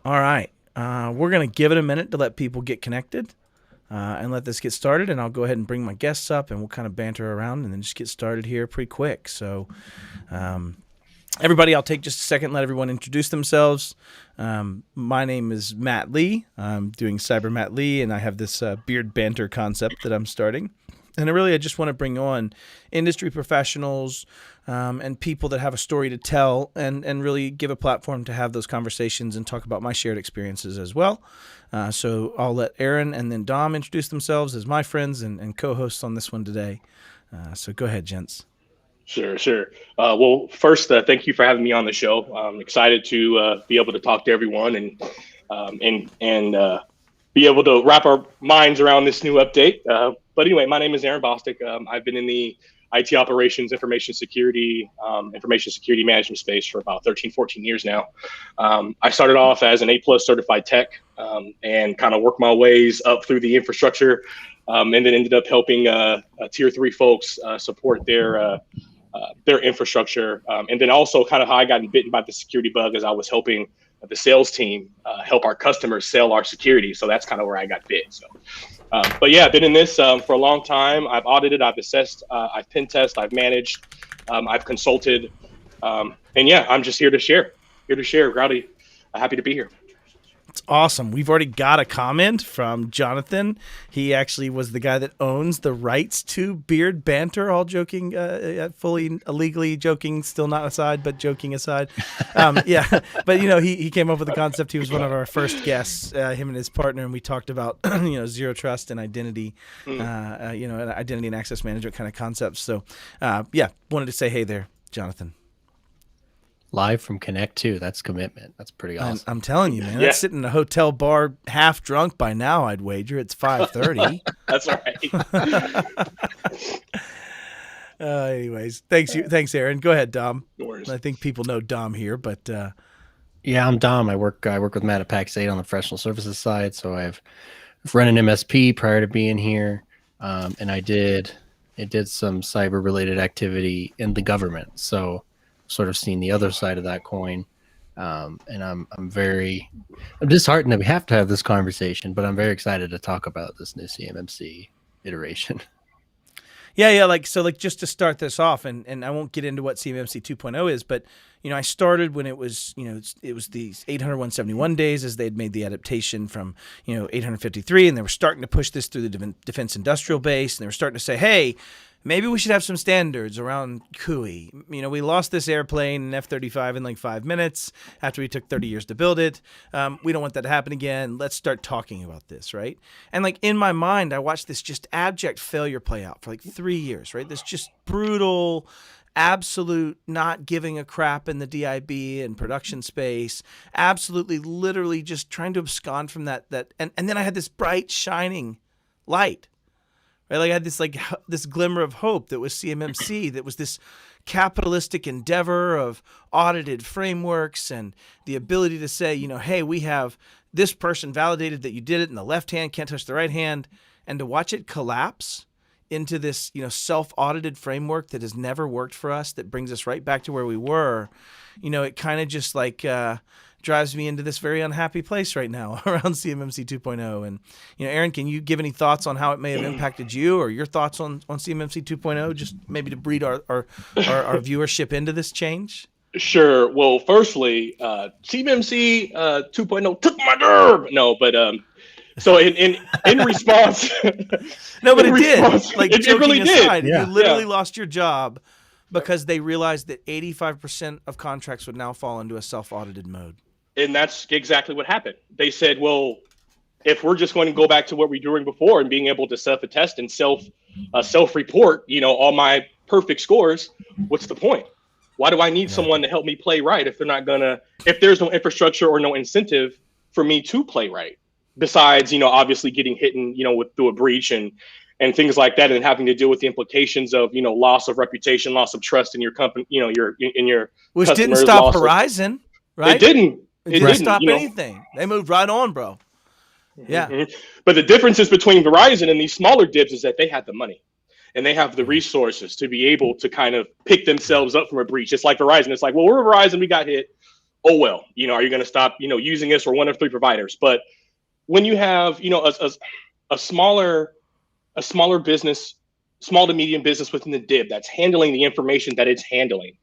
All right. We're going to give it a minute to let people get connected and let this get started. And I'll go ahead and bring my guests up and we'll kind of banter around and then just get started here pretty quick. So, everybody, I'll take just a second and let everyone introduce themselves. My name is Matt Lee. I'm doing Cyber Matt Lee, and I have this beard banter concept that I'm starting. And I just want to bring on industry professionals and people that have a story to tell and really give a platform to have those conversations and talk about my shared experiences as well. So I'll let Aaron and then Dom introduce themselves as my friends and co-hosts on this one today. So go ahead, gents. Sure. Well, first, thank you for having me on the show. I'm excited to be able to talk to everyone and be able to wrap our minds around this new update. But anyway, my name is Aaron Bostick. I've been in the IT operations, information security management space for about 13, 14 years now. I started off as an A+ certified tech and kind of worked my ways up through the infrastructure and then ended up helping tier 3 folks support their infrastructure. And then also kind of how I got bitten by the security bug as I was helping the sales team help our customers sell our security. So that's kind of where I got bit. So, but yeah, I've been in this for a long time. I've audited, I've assessed, I've pen test, I've managed, I've consulted. And yeah, I'm just here to share. Rowdy, happy to be here. It's awesome. We've already got a comment from Jonathan. He actually was the guy that owns the rights to Beard Banter, all joking, fully illegally joking, still not aside, but joking aside. Yeah, but he came up with the concept. He was one of our first guests, him and his partner, and we talked about, zero trust and identity, and identity and access management kind of concepts. So, wanted to say hey there, Jonathan. Live from Connect 2. That's commitment. That's pretty awesome. I'm telling you, man. That's sitting in a hotel bar half drunk by now, I'd wager. It's 5:30. That's right. Anyways, thanks, Aaron. Go ahead, Dom. No worries. I think people know Dom here, but yeah, I'm Dom. I work with Matt at PAX 8 on the professional services side. So I've run an MSP prior to being here, and I did some cyber related activity in the government. So sort of seen the other side of that coin, and I'm disheartened that we have to have this conversation, but I'm very excited to talk about this new CMMC iteration. Yeah. Like just to start this off, and I won't get into what CMMC 2.0 is, but I started when it was it was these 800.171 days as they'd made the adaptation from 853, and they were starting to push this through the defense industrial base, and they were starting to say, hey, maybe we should have some standards around CUI. We lost this airplane, an F-35, in like 5 minutes after we took 30 years to build it. We don't want that to happen again. Let's start talking about this, right? And like in my mind, I watched this just abject failure play out for like 3 years, right? This just brutal, absolute not giving a crap in the DIB and production space, absolutely, literally just trying to abscond from that. And then I had this bright, shining light. Right, like I had this glimmer of hope that was CMMC, that was this capitalistic endeavor of audited frameworks and the ability to say, hey, we have this person validated that you did it, and the left hand can't touch the right hand, and to watch it collapse into this, self-audited framework that has never worked for us, that brings us right back to where we were. It kind of just drives me into this very unhappy place right now around CMMC 2.0. And, Aaron, can you give any thoughts on how it may have impacted you, or your thoughts on CMMC 2.0, just maybe to breed our viewership into this change? Sure. Well, firstly, CMMC 2.0 took my derb. No, but so in response, no, but it did. Like, it really aside, did. You literally lost your job because they realized that 85% of contracts would now fall into a self-audited mode. And that's exactly what happened. They said, well, if we're just going to go back to what we were doing before and being able to self-attest and self-report, all my perfect scores, what's the point? Why do I need someone to help me play right if there's no infrastructure or no incentive for me to play right? Besides, obviously getting hit through a breach and things like that, and having to deal with the implications of, loss of reputation, loss of trust in your company, which didn't stop Horizon, right? It didn't. It didn't stop anything. They moved right on, bro. Yeah. Mm-hmm. But the differences between Verizon and these smaller DIBs is that they have the money and they have the resources to be able to kind of pick themselves up from a breach. It's like Verizon. It's like, well, we're Verizon. We got hit. oh, well, are you going to stop, using us? We're one of 3 providers. But when you have, a smaller business, small to medium business within the DIB that's handling the information that it's handling,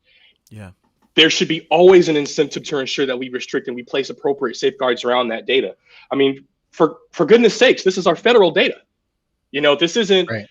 yeah, there should be always an incentive to ensure that we restrict and we place appropriate safeguards around that data. I mean, for goodness sakes, this is our federal data. This isn't, Right.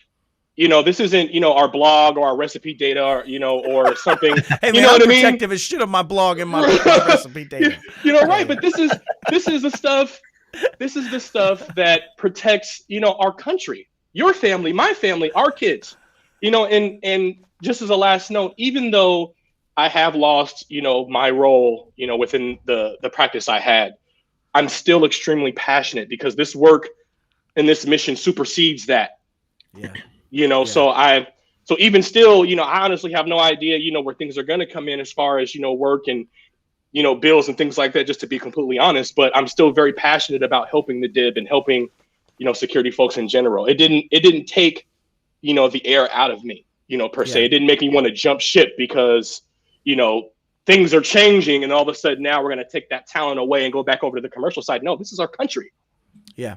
Our blog or our recipe data or something. Hey, man, I'm protective as shit of my blog and my recipe data. Right. But this is the stuff that protects, our country, your family, my family, our kids, and just as a last note, even though I have lost, my role, within the practice I had, I'm still extremely passionate because this work and this mission supersedes that. Yeah. Yeah. So even still, I honestly have no idea, where things are going to come in as far as, work and, bills and things like that, just to be completely honest, but I'm still very passionate about helping the DIB and helping, security folks in general. It didn't take, the air out of me, per se. It didn't make me want to jump ship because, things are changing and all of a sudden now we're going to take that talent away and go back over to the commercial side. No, this is our country. Yeah.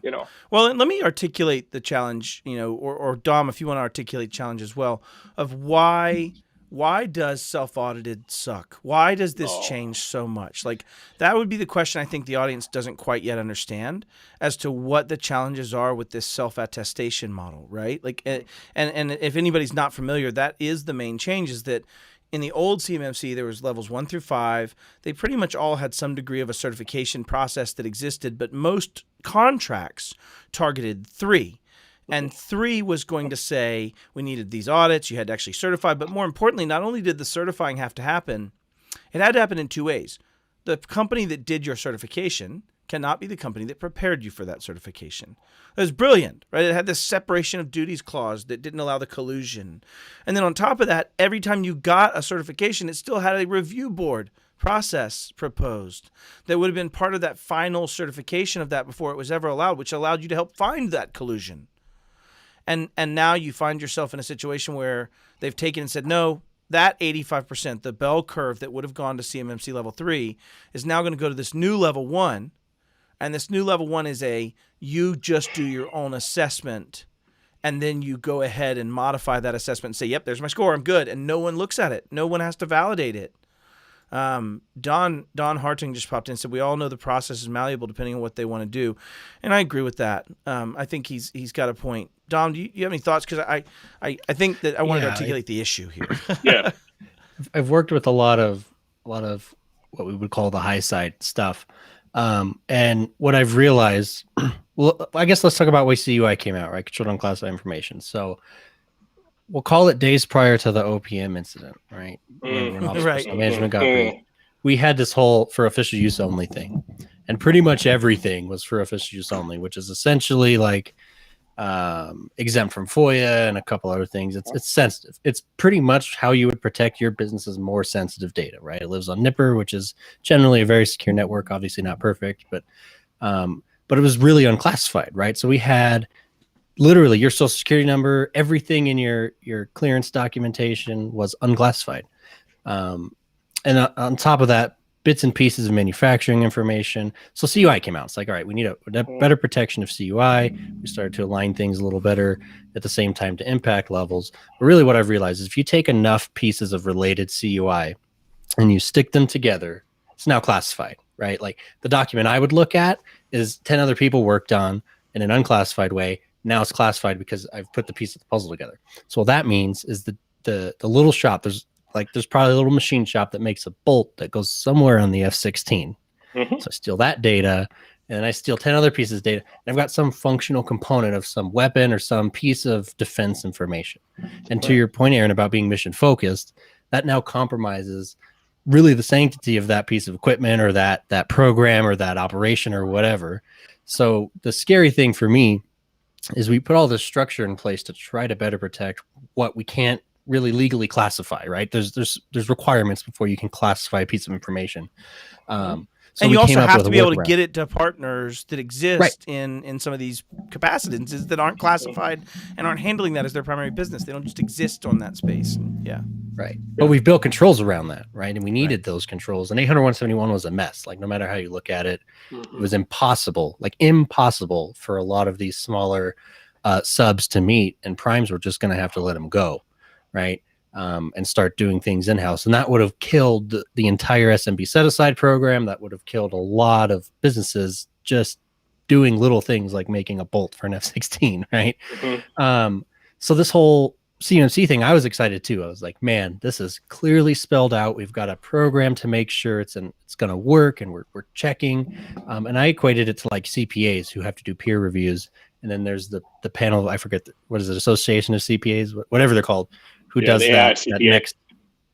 Well, let me articulate the challenge, or Dom, if you want to articulate challenge as well, of why does self-audited suck? Why does this change so much? Like, that would be the question I think the audience doesn't quite yet understand as to what the challenges are with this self-attestation model, right? Like, and if anybody's not familiar, that is the main change, is that in the old CMMC, there was levels 1 through 5. They pretty much all had some degree of a certification process that existed, but most contracts targeted 3. And 3 was going to say we needed these audits, you had to actually certify, but more importantly, not only did the certifying have to happen, it had to happen in 2 ways. The company that did your certification cannot be the company that prepared you for that certification. It was brilliant, right? It had this separation of duties clause that didn't allow the collusion. And then on top of that, every time you got a certification, it still had a review board process proposed that would have been part of that final certification of that before it was ever allowed, which allowed you to help find that collusion. And now you find yourself in a situation where they've taken and said, no, that 85%, the bell curve that would have gone to CMMC level 3, is now going to go to this new level 1. And this new level 1 is you just do your own assessment, and then you go ahead and modify that assessment and say, yep, there's my score, I'm good. And no one looks at it. No one has to validate it. Don Harting just popped in and said, we all know the process is malleable depending on what they want to do. And I agree with that. I think he's got a point. Dom, do you have any thoughts? Because I think that I want to articulate the issue here. Yeah. I've worked with a lot of what we would call the high side stuff. And what I've realized, well, I guess let's talk about when CUI came out, right? Controlled Unclassified Information. So we'll call it days prior to the OPM incident, right? Right. Management got briefed. We had this whole for official use only thing, and pretty much everything was for official use only, which is essentially like exempt from FOIA and a couple other things. It's sensitive. It's pretty much how you would protect your business's more sensitive data, right? It lives on Nipper, which is generally a very secure network, obviously not perfect, but it was really unclassified, right? So we had literally your social security number, everything in your clearance documentation was unclassified. And on top of that, bits and pieces of manufacturing information. So CUI came out. It's like, all right, we need a better protection of CUI. We started to align things a little better at the same time to impact levels. But really what I've realized is if you take enough pieces of related CUI and you stick them together, it's now classified, right? Like the document I would look at is 10 other people worked on in an unclassified way. Now it's classified because I've put the piece of the puzzle together. So what that means is the little shop, there's probably a little machine shop that makes a bolt that goes somewhere on the F-16. Mm-hmm. So I steal that data, and I steal 10 other pieces of data. And I've got some functional component of some weapon or some piece of defense information. And to your point, Aaron, about being mission focused, that now compromises really the sanctity of that piece of equipment or that program or that operation or whatever. So the scary thing for me is we put all this structure in place to try to better protect what we can't really legally classify, right? There's requirements before you can classify a piece of information. So and you also have to be able to get it to partners that exist in some of these capacitances that aren't classified and aren't handling that as their primary business. They don't just exist on that space. Yeah. Right. But we've built controls around that, right? And we needed those controls. And 800-171 was a mess. Like, no matter how you look at it, it was impossible for a lot of these smaller subs to meet. And primes were just going to have to let them go, right? And start doing things in-house. And that would have killed the entire SMB set-aside program. That would have killed a lot of businesses just doing little things like making a bolt for an F-16, right? So this whole CMMC thing, I was excited too. I was like, man, this is clearly spelled out. We've got a program to make sure it's going to work, and we're checking. And I equated it to like CPAs who have to do peer reviews, and then there's the panel. I forget what is it, Association of CPAs, whatever they're called, who does that next.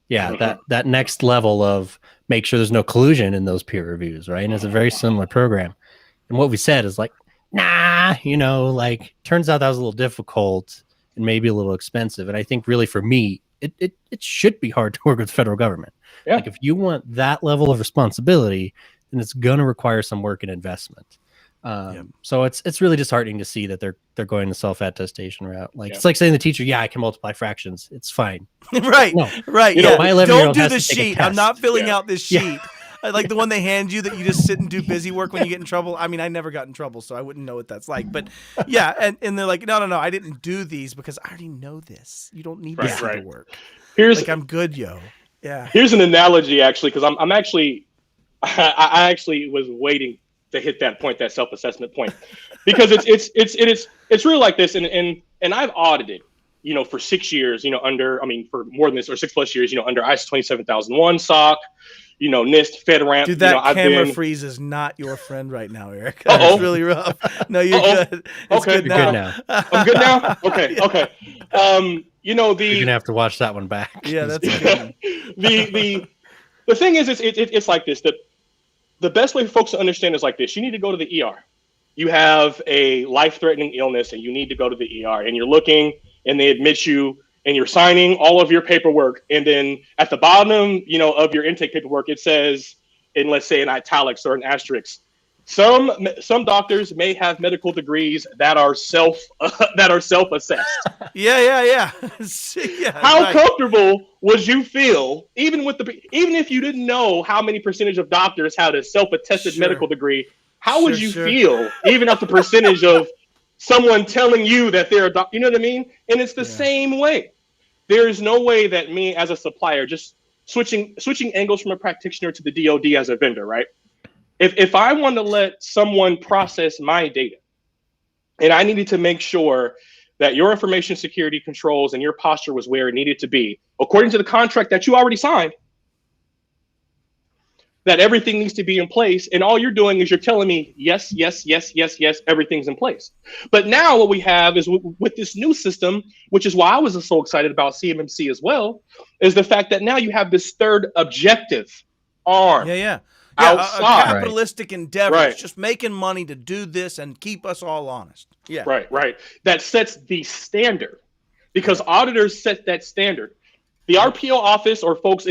Yeah, that next level of make sure there's no collusion in those peer reviews, right? And it's a very similar program. And what we said is like, nah, like turns out that was a little difficult and maybe a little expensive. And I think really for me, it should be hard to work with the federal government. Yeah. Like if you want that level of responsibility, then it's going to require some work and investment. So it's really disheartening to see that they're going the self-attestation route. Like it's like saying to the teacher, yeah, I can multiply fractions. It's fine. Right. No. Right. My 11-year-old don't do has the to take a sheet. test. I'm not filling out this sheet. Like the one they hand you that you just sit and do busy work when you get in trouble. I mean, I never got in trouble, so I wouldn't know what that's like. But yeah, and they're like, no, I didn't do these because I already know this. You don't need this to work. I'm good, yo. Yeah. Here's an analogy, actually, because I'm actually, I actually was waiting to hit that point, that self-assessment point, because it's really like this, and I've audited, for 6 years, for more than this, or 6+ years, under ISO 27001, SOC, NIST, FedRAMP. Dude, that camera freeze is not your friend right now, Eric. It's really rough. No, you're good. It's good now. I'm good now? Okay, okay. You're going to have to watch that one back. Yeah, that's a good one. The thing is, it's like this. The best way for folks to understand is like this. You need to go to the ER. You have a life-threatening illness, and you need to go to the ER, and you're looking, and they admit you, and you're signing all of your paperwork. And then at the bottom, of your intake paperwork, it says, in let's say in italics or an asterisk, some doctors may have medical degrees that are self-assessed. Yeah. How comfortable would you feel, even if you didn't know how many percentage of doctors had a self-attested medical degree? How would you feel, even at the percentage of someone telling you that they're a doctor? You know what I mean? And it's the same way. There is no way that me as a supplier, just switching angles from a practitioner to the DoD as a vendor, right? If I want to let someone process my data, and I needed to make sure that your information security controls and your posture was where it needed to be, according to the contract that you already signed, that everything needs to be in place, and all you're doing is you're telling me, yes, everything's in place. But now what we have is with this new system, which is why I was so excited about CMMC as well, is the fact that now you have this third objective arm. A capitalistic endeavor. It's just making money to do this and keep us all honest. Yeah. Right. That sets the standard, because auditors set that standard. The RPO office, or folks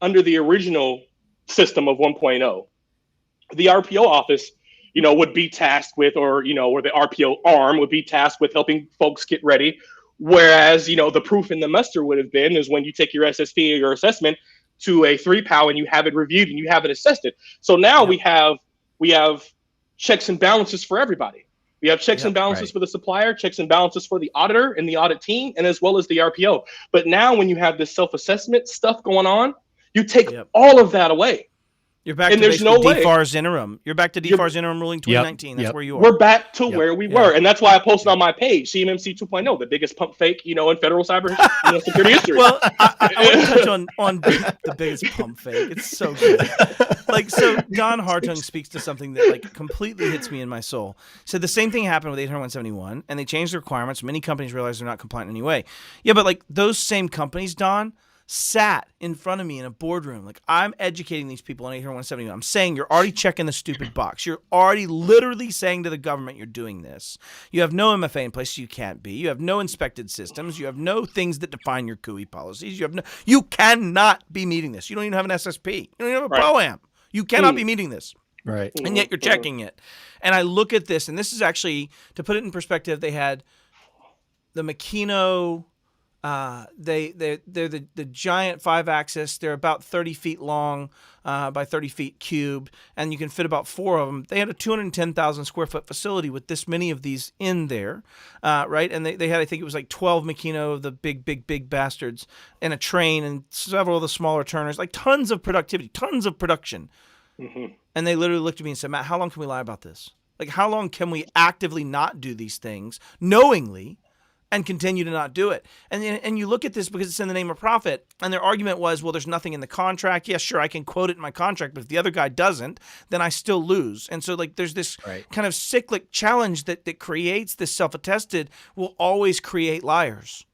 under the original system of 1.0, the RPO office, would be tasked with, or the RPO arm would be tasked with helping folks get ready. Whereas, the proof in the muster would have been is when you take your SSP or your assessment to a 3POW and you have it reviewed and you have it assessed. So now we have checks and balances for everybody. We have checks and balances for the supplier, checks and balances for the auditor and the audit team, and as well as the RPO. But now when you have this self-assessment stuff going on, you take all of that away. You're back to DFARS interim. You're back to DFARS interim ruling 2019. That's where you are. We're back to where we were. And that's why I posted on my page, CMMC 2.0, the biggest pump fake, in federal cyber security history. Well, I want to touch on the biggest pump fake. It's so good. So Don Hartung speaks to something that completely hits me in my soul. So the same thing happened with 800-171, and they changed the requirements. Many companies realized they're not compliant in any way. Yeah, but those same companies, Don, sat in front of me in a boardroom. I'm educating these people on 800-171. I'm saying you're already checking the stupid box. You're already literally saying to the government you're doing this. You have no MFA in place, so you can't be. You have no inspected systems. You have no things that define your CUI policies. You cannot be meeting this. You don't even have an SSP. You don't even have a ProAm. You cannot be meeting this. Right. And yet you're checking it. And I look at this, and this is actually, to put it in perspective, they had the Makino They're the giant 5-axis. They're about 30 feet long by 30 feet cubed, and you can fit about 4 of them. They had a 210,000 square foot facility with this many of these in there, right? And they had, I think it was like 12 Makino of the big bastards, and a train, and several of the smaller turners, like tons of productivity, tons of production. Mm-hmm. And they literally looked at me and said, Matt, how long can we lie about this? Like, how long can we actively not do these things knowingly and continue to not do it? And you look at this because it's in the name of profit. And their argument was, well, there's nothing in the contract. Yeah, sure, I can quote it in my contract, but if the other guy doesn't, then I still lose. And so, like, there's this kind of cyclic challenge that creates this self-attested will always create liars.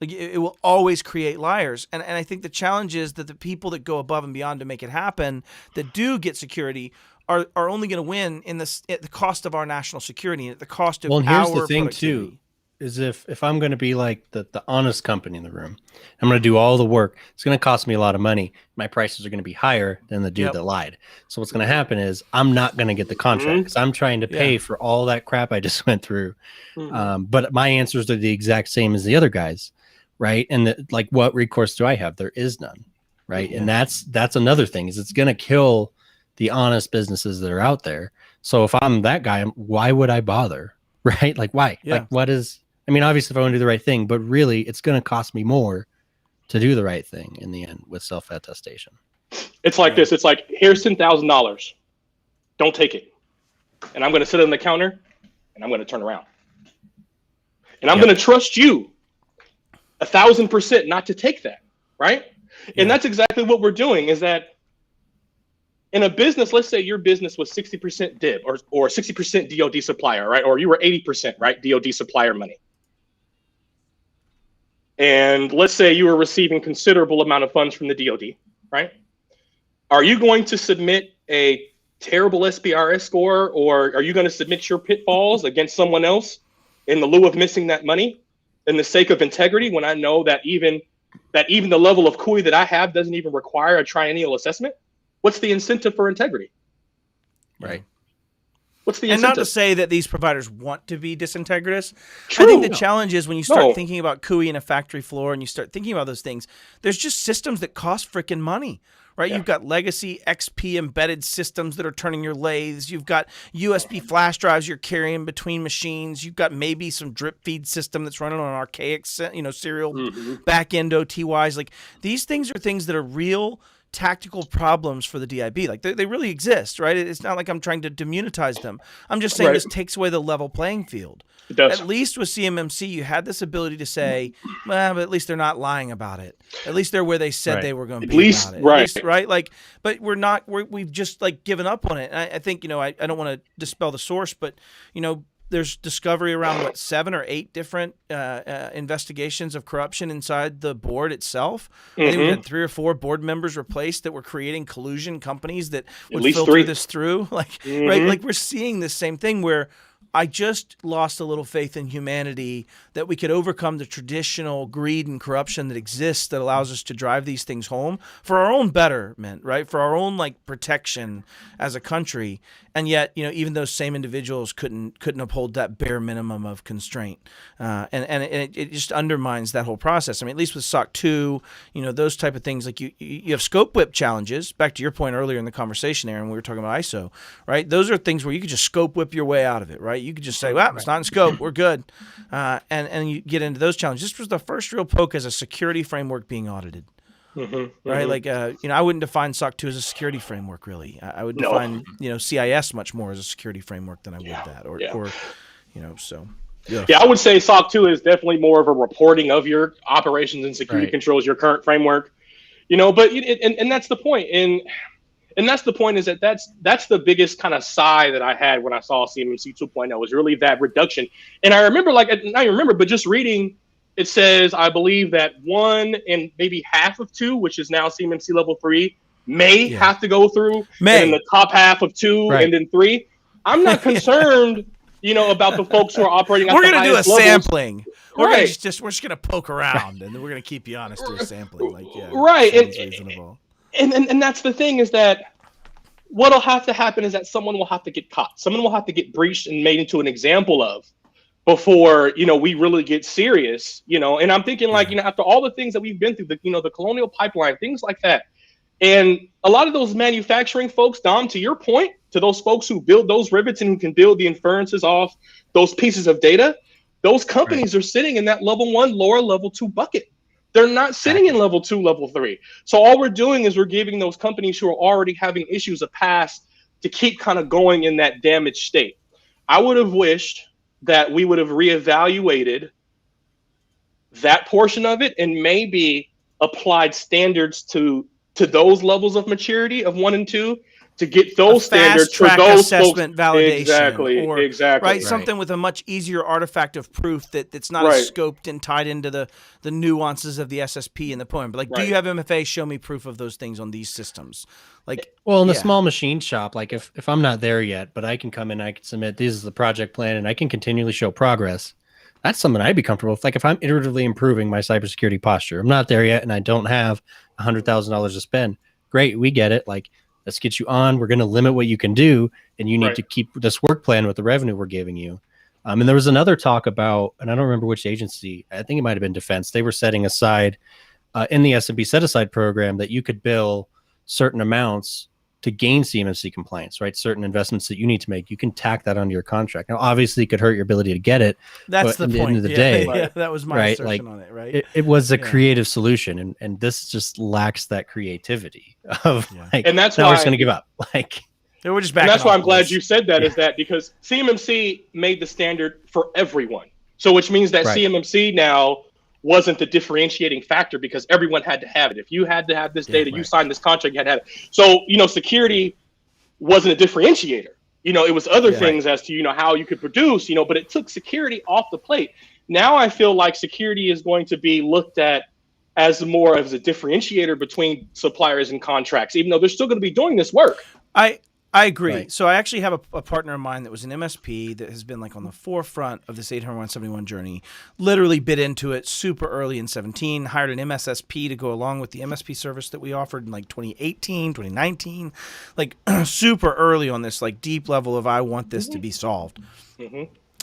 Like, it will always create liars. And I think the challenge is that the people that go above and beyond to make it happen, that do get security, are only going to win at the cost of our national security and at the cost of our productivity. Well, here's the thing, too, is if I'm going to be like the honest company in the room, I'm going to do all the work. It's going to cost me a lot of money. My prices are going to be higher than the dude that lied. So what's going to happen is I'm not going to get the contract because I'm trying to pay for all that crap I just went through. But my answers are the exact same as the other guys. Right. And like, what recourse do I have? There is none. Right. And that's another thing, is it's going to kill the honest businesses that are out there. So if I'm that guy, why would I bother? Right. Like, why? Like, what is, I mean, obviously if I want to do the right thing, but really it's going to cost me more to do the right thing in the end with self-attestation. It's like this. It's like, here's $10,000. Don't take it. And I'm going to sit on the counter and I'm going to turn around. And I'm going to trust you 1,000% not to take that, right? And that's exactly what we're doing, is that in a business, let's say your business was 60% DIB or 60% DOD supplier, right? Or you were 80%, right? DOD supplier money. And let's say you were receiving considerable amount of funds from the DOD, right? Are you going to submit a terrible SBRS score, or are you going to submit your pitfalls against someone else in the lieu of missing that money? In the sake of integrity, when I know that even the level of CUI that I have doesn't even require a triennial assessment, what's the incentive for integrity? Right. What's the incentive? And not to say that these providers want to be disintegritous. True. I think the challenge is when you start thinking about CUI in a factory floor and you start thinking about those things, there's just systems that cost freaking money. Right, you've got legacy XP embedded systems that are turning your lathes. You've got USB flash drives you're carrying between machines. You've got maybe some drip feed system that's running on an archaic, serial back end OTYs. Like, these things are things that are real tactical problems for the DIB. Like, they really exist, right? It's not like I'm trying to demonetize them. I'm just saying this takes away the level playing field. It does. At least with CMMC, you had this ability to say, well, but at least they're not lying about it. At least they're where they said they were going to be about it. At least, right? Like, but we've just like given up on it. And I think, I don't want to dispel the source, but, there's discovery around 7 or 8 different investigations of corruption inside the board itself. I think we had 3 or 4 board members replaced that were creating collusion companies that would filter this through. Like, right? Like, we're seeing this same thing where I just lost a little faith in humanity that we could overcome the traditional greed and corruption that exists that allows us to drive these things home for our own betterment, right? For our own protection as a country. And yet, even those same individuals couldn't uphold that bare minimum of constraint, and it just undermines that whole process. I mean, at least with SOC 2, those type of things, like you have scope whip challenges. Back to your point earlier in the conversation, Aaron, we were talking about ISO, right? Those are things where you could just scope whip your way out of it, right? You could just say, well, it's not in scope, we're good, and you get into those challenges. This was the first real poke as a security framework being audited. Right, like I wouldn't define SOC 2 as a security framework, really. I would define CIS much more as a security framework than I would that, or so. Yeah, I would say SOC 2 is definitely more of a reporting of your operations and security controls, your current framework. But and that's the point, and that's the point, is that's the biggest kind of sigh that I had when I saw CMMC 2.0, was really that reduction. And I remember, but just reading. It says, I believe that 1 and maybe half of 2, which is now CMMC level 3, may have to go through. And the top half of 2 and then 3. I'm not concerned, about the folks who are operating at the highest levels. We're going to do a sampling. We're just going to poke around, and then we're going to keep you honest through a sampling. And that's the thing, is that what'll have to happen is that someone will have to get caught. Someone will have to get breached and made into an example of. before, we really get serious, and I'm thinking like, after all the things that we've been through, the colonial pipeline, things like that. And a lot of those manufacturing folks, Dom, to your point, to those folks who build those rivets and who can build the inferences off those pieces of data, those companies are sitting in that level 1, lower level 2 bucket. They're not sitting in level 2, level 3. So all we're doing is we're giving those companies who are already having issues a pass to keep kind of going in that damaged state. I would have wished that we would have reevaluated that portion of it and maybe applied standards to those levels of maturity of 1 and 2 to get those standards for those assessment folks. Validation, Exactly. Right, something with a much easier artifact of proof that's not as scoped and tied into the nuances of the SSP and the poem. But like, do you have MFA? Show me proof of those things on these systems. Like, well, in the small machine shop, like if I'm not there yet, but I can come in, I can submit, this is the project plan, and I can continually show progress. That's something I'd be comfortable with. Like if I'm iteratively improving my cybersecurity posture, I'm not there yet, and I don't have $100,000 to spend. Great, we get it. Like, let's get you on. We're going to limit what you can do, and you need to keep this work plan with the revenue we're giving you. And there was another talk about, and I don't remember which agency, I think it might have been Defense. They were setting aside in the S&P set aside program that you could bill certain amounts to gain CMMC compliance, right? Certain investments that you need to make, you can tack that onto your contract. Now, obviously, it could hurt your ability to get it. That's the at point. The end of the day, yeah, that was my assertion on it, right? It was a creative solution, and this just lacks that creativity of like, and that's why we're just going to give up. Like, we're just back. And that's why I'm glad you said that. Is that because CMMC made the standard for everyone, so which means that CMMC now wasn't the differentiating factor because everyone had to have it. If you had to have this data, you signed this contract, you had to have it. So, security wasn't a differentiator. It was other things as to, how you could produce, but it took security off the plate. Now I feel like security is going to be looked at as more as a differentiator between suppliers and contracts, even though they're still going to be doing this work. I agree. Right. So I actually have a partner of mine that was an MSP that has been like on the forefront of this 80171 journey, literally bit into it super early in 17, hired an MSSP to go along with the MSP service that we offered in like 2018, 2019, like super early on this like deep level of I want this to be solved.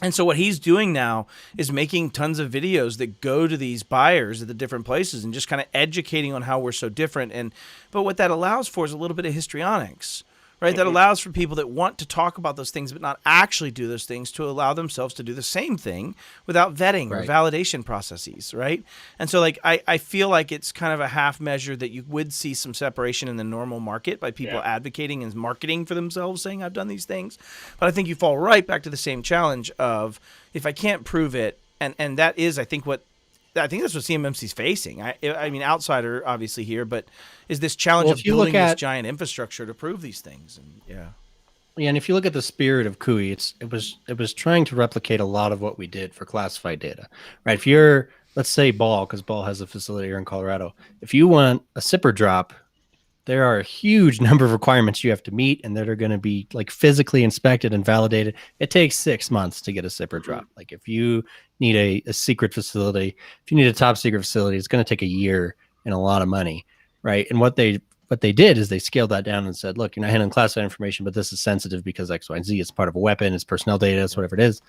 And so what he's doing now is making tons of videos that go to these buyers at the different places and just kind of educating on how we're so different. But what that allows for is a little bit of histrionics. Right, that allows for people that want to talk about those things but not actually do those things to allow themselves to do the same thing without vetting or validation processes, right? And so, like, I feel like it's kind of a half measure that you would see some separation in the normal market by people advocating and marketing for themselves, saying, I've done these things. But I think you fall right back to the same challenge of if I can't prove it, and that is, I think that's what CMMC's facing. I mean, outsider obviously here, but is this challenge of building this giant infrastructure to prove these things? And and if you look at the spirit of CUI, it was trying to replicate a lot of what we did for classified data, right? If you're, let's say Ball, because Ball has a facility here in Colorado, if you want a SIPR drop, there are a huge number of requirements you have to meet and that are going to be like physically inspected and validated. It takes 6 months to get a SIPR drop. Like if you need a secret facility, if you need a top secret facility, it's going to take a year and a lot of money, right? And what they did is they scaled that down and said, look, you're not handling classified information, but this is sensitive because X, Y, and Z. It's part of a weapon, it's personnel data, it's whatever it is.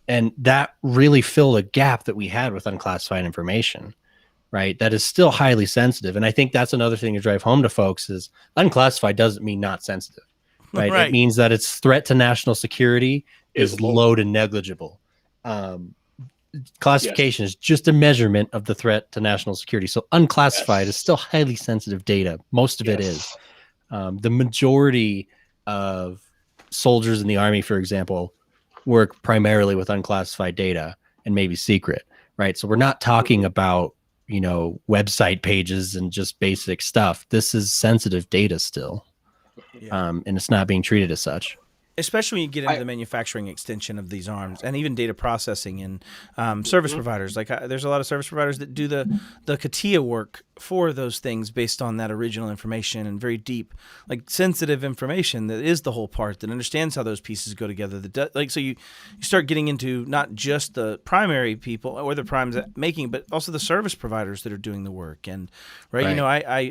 And that really filled a gap that we had with unclassified information. Right, that is still highly sensitive, and I think that's another thing to drive home to folks is unclassified doesn't mean not sensitive, right? It means that its threat to national security is low to negligible. Classification is just a measurement of the threat to national security. So unclassified is still highly sensitive data. Most of it is. The majority of soldiers in the Army, for example, work primarily with unclassified data and maybe secret, right? So we're not talking about website pages and just basic stuff. This is sensitive data still. And it's not being treated as such. Especially when you get into the manufacturing extension of these arms and even data processing and service providers. Like there's a lot of service providers that do the CATIA work for those things based on that original information and very deep, like sensitive information that is the whole part that understands how those pieces go together. So you start getting into not just the primary people or the primes making, but also the service providers that are doing the work. And I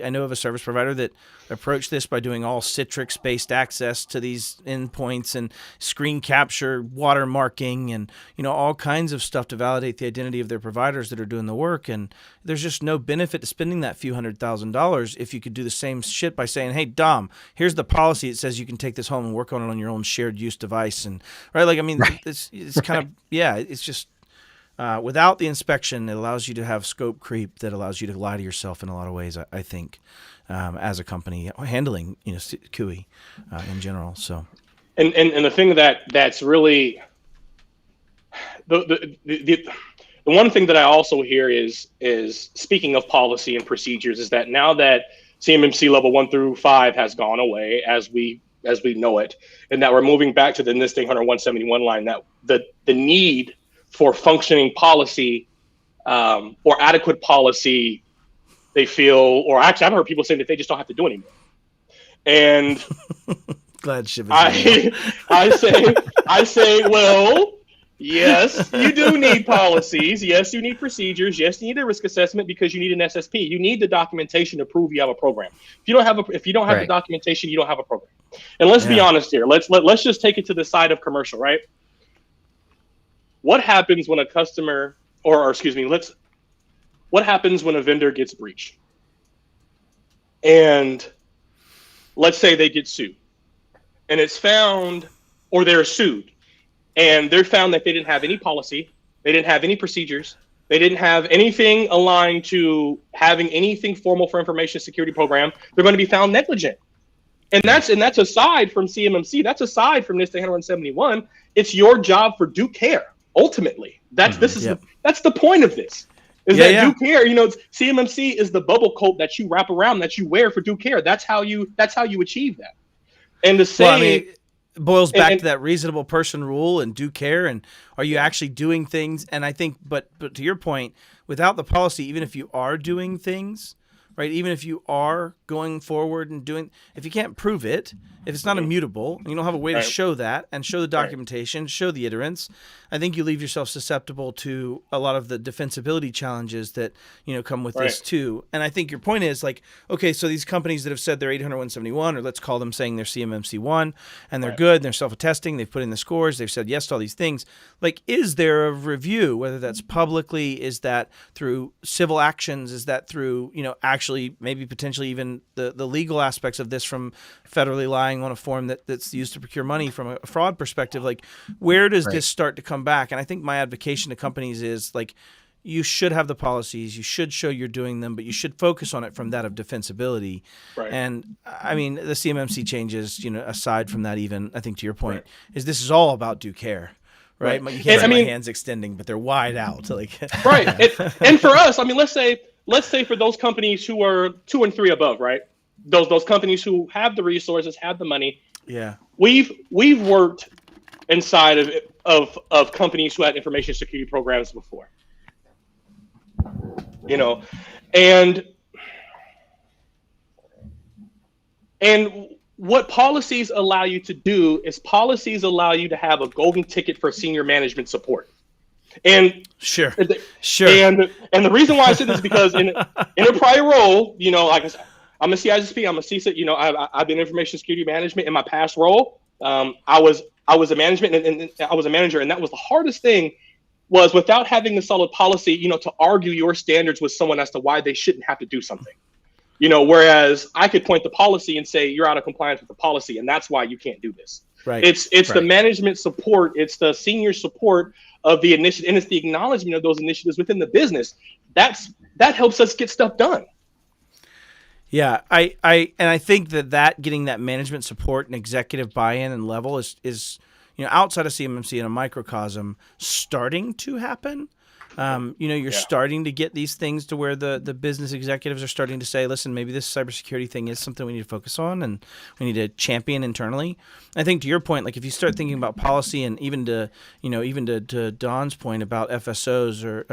know of a service provider that approach this by doing all Citrix-based access to these endpoints and screen capture, watermarking, and all kinds of stuff to validate the identity of their providers that are doing the work. And there's just no benefit to spending that few $100,000 if you could do the same shit by saying, "Hey, Dom, here's the policy. It says you can take this home and work on it on your own shared use device." And it's kind of it's just. Without the inspection, it allows you to have scope creep that allows you to lie to yourself in a lot of ways, I think, as a company handling, CUI in general. So, and the thing that's really the one thing that I also hear is speaking of policy and procedures is that now that CMMC level 1 through 5 has gone away as we know it, and that we're moving back to the NIST 800-171 line, that the need for functioning policy or adequate policy, they feel, or actually I've heard people saying that they just don't have to do anymore. And glad Shiv is I say, well, yes, you do need policies. Yes, you need procedures. Yes, you need a risk assessment because you need an SSP. You need the documentation to prove you have a program. If you don't have the documentation, you don't have a program. And let's be honest here. Let's just take it to the side of commercial, right? What happens when a customer, what happens when a vendor gets breached? And let's say they get sued. And it's found, or they're sued, and they're found that they didn't have any policy, they didn't have any procedures, they didn't have anything aligned to having anything formal for information security program. They're going to be found negligent. And that's aside from CMMC, that's aside from NIST 800-171. It's your job for due care. Ultimately, that's the point of this. Due care, CMMC is the bubble coat that you wrap around, that you wear for due care. That's how you achieve that. And to say, it boils back to that reasonable person rule and due care. And are you actually doing things? And I think, but to your point, without the policy, even if you are doing things, right? Even if you are going forward and doing, if you can't prove it, if it's not immutable, you don't have a way to show that and show the documentation, show the iterants, I think you leave yourself susceptible to a lot of the defensibility challenges that, come with this too. And I think your point is okay, so these companies that have said they're 800-171, or let's call them saying they're CMMC 1, and they're good, and they're self-attesting, they've put in the scores, they've said yes to all these things. Is there a review, whether that's publicly, is that through civil actions, is that through, actually maybe potentially even the legal aspects of this from federally lying on a form that's used to procure money from a fraud perspective? Where does this start to come back? And I think my advocation to companies is you should have the policies, you should show you're doing them, but you should focus on it from that of defensibility. And I mean, the CMMC changes, aside from that, even I think to your point, this is all about due care. Right. You can't see my hands extending, but they're wide out. And for us, let's say for those companies who are 2 and 3 above, right? Those companies who have the resources, have the money. Yeah. We've worked inside of companies who had information security programs before. And what policies allow you to do is policies allow you to have a golden ticket for senior management support. And sure. And the reason why I said this is because in a prior role, like I said, I'm a CISSP, I'm a CISA, I've been information security management in my past role. I was a management and I was a manager, and that was the hardest thing, was without having a solid policy, to argue your standards with someone as to why they shouldn't have to do something. Whereas I could point the policy and say you're out of compliance with the policy, and that's why you can't do this. Right. It's the management support, it's the senior support of the initiative, and it's the acknowledgement of those initiatives within the business. That helps us get stuff done. Yeah, I think that getting that management support and executive buy-in and level is outside of CMMC in a microcosm starting to happen. You're starting to get these things to where the business executives are starting to say, listen, maybe this cybersecurity thing is something we need to focus on and we need to champion internally. I think to your point, if you start thinking about policy, and even to Don's point about FSOs or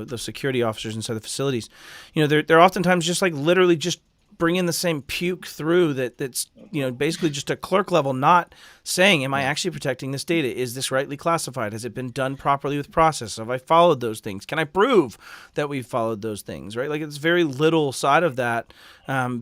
the security officers inside the facilities, they're oftentimes just literally just bring in the same puke through that's basically just a clerk level, not saying, am I actually protecting this data? Is this rightly classified? Has it been done properly with process? Have I followed those things? Can I prove that we've followed those things, right? It's very little side of that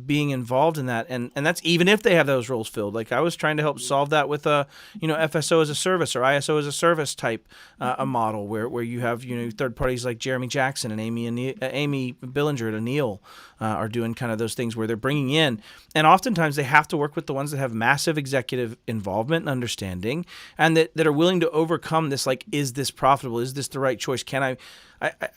being involved in that, and that's even if they have those roles filled. Like I was trying to help solve that with a FSO as a service or ISO as a service type a model where you have third parties like Jeremy Jackson and Amy Billinger at Anil are doing kind of those things where they're bringing in, and oftentimes they have to work with the ones that have massive executive involvement and understanding, and that are willing to overcome this. Like, is this profitable? Is this the right choice? Can I?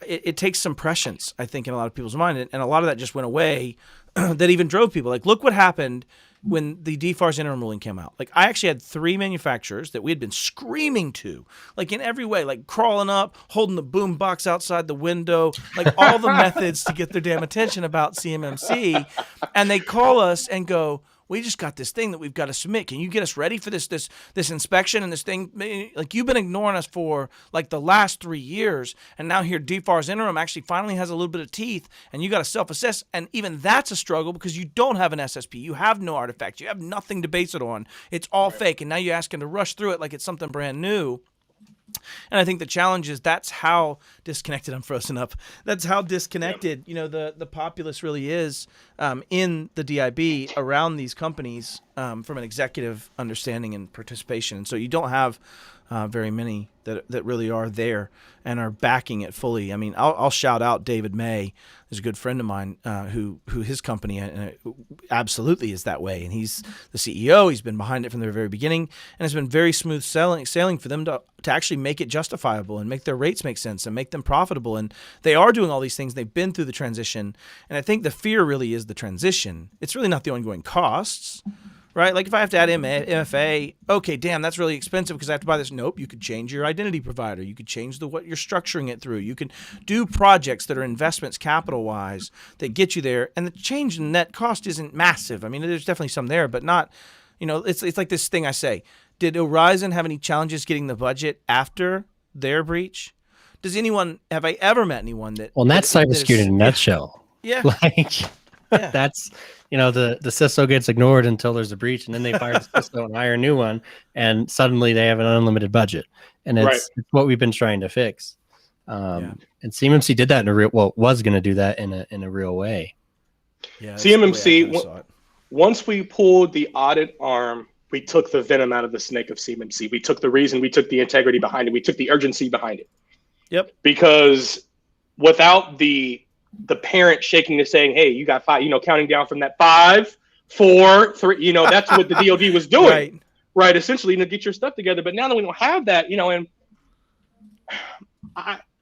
It takes some prescience, I think, in a lot of people's mind, and a lot of that just went away. That even drove people. Like, look what happened when the DFARS interim ruling came out. Like, I actually had 3 manufacturers that we had been screaming to, like in every way, like crawling up, holding the boom box outside the window, like all the methods to get their damn attention about CMMC. And they call us and go, we just got this thing that we've got to submit. Can you get us ready for this inspection and this thing? Like, you've been ignoring us for like the last 3 years, and now here DFARS interim actually finally has a little bit of teeth, and you got to self-assess, and even that's a struggle because you don't have an SSP, you have no artifacts, you have nothing to base it on. It's all fake, and now you're asking to rush through it like it's something brand new. And I think the challenge is that's how disconnected. I'm frozen up. That's how disconnected, the populace really is in the DIB around these companies from an executive understanding and participation. And so you don't have very many that really are there and are backing it fully. I mean, I'll shout out David May. There's a good friend of mine who his company absolutely is that way, and he's the CEO. He's been behind it from the very beginning, and it's been very smooth sailing for them to actually make it justifiable and make their rates make sense and make them profitable. And they are doing all these things. They've been through the transition, and I think the fear really is the transition. It's really not the ongoing costs. Right? Like if I have to add MFA, okay, damn, that's really expensive because I have to buy this. Nope, you could change your identity provider. You could change what you're structuring it through. You can do projects that are investments capital-wise that get you there. And the change in net cost isn't massive. I mean, there's definitely some there, but not, it's like this thing I say. Did Horizon have any challenges getting the budget after their breach? Have I ever met anyone that... Well, that's cybersecurity in a nutshell. Yeah. That's... the CISO gets ignored until there's a breach, and then they fire the CISO and hire a new one, and suddenly they have an unlimited budget. And it's what we've been trying to fix. And CMMC did that was going to do that in a real way. Yeah, CMMC, once we pulled the audit arm, we took the venom out of the snake of CMMC. We took the reason, we took the integrity behind it, we took the urgency behind it. Yep. Because without the parent shaking and saying, hey, you got 5, counting down from that 5, 4, 3, that's what the DOD was doing, right? Essentially, get your stuff together. But now that we don't have that, and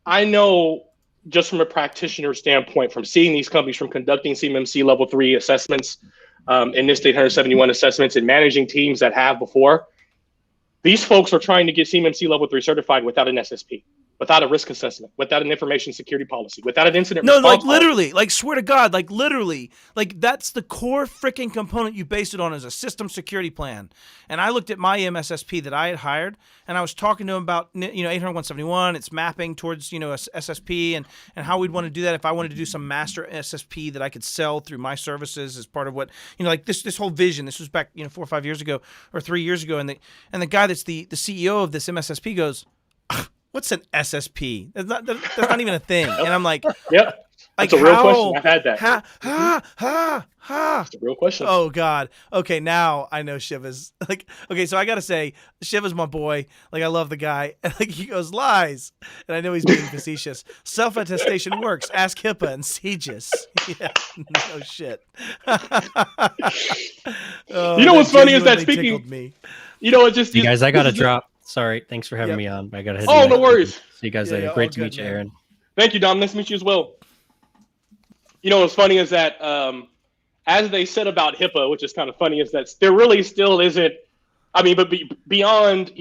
I know just from a practitioner standpoint, from seeing these companies, from conducting CMMC Level 3 assessments, and NIST 871 assessments, and managing teams that have before, these folks are trying to get CMMC Level 3 certified without an SSP. Without a risk assessment, without an information security policy, without an incident response like literally, like swear to God, like literally, like that's the core freaking component you base it on as a system security plan. And I looked at my MSSP that I had hired, and I was talking to him about 800.171, its mapping towards SSP and how we'd want to do that if I wanted to do some master SSP that I could sell through my services as part of what like this whole vision. This was back 4 or 5 years ago or 3 years ago, and the guy that's the CEO of this MSSP goes, what's an SSP? That's not even a thing. And I'm like, yep. That's a real question. I've had that. It's a real question. Oh God. Okay, now I know Shiva's like. Okay, so I gotta say, Shiva's my boy. Like, I love the guy. And like, he goes lies, and I know he's being facetious. Self-attestation works. Ask HIPAA and CGIS. Yeah, no shit. What's funny is that speaking. Me. You guys, I gotta drop. Sorry, thanks for having me on. I gotta. Oh, no worries. See you guys later. Great to meet you, Aaron. Thank you, Dom. Nice to meet you as well. What's funny is that as they said about HIPAA, which is kind of funny, is that there really still isn't. I mean, but beyond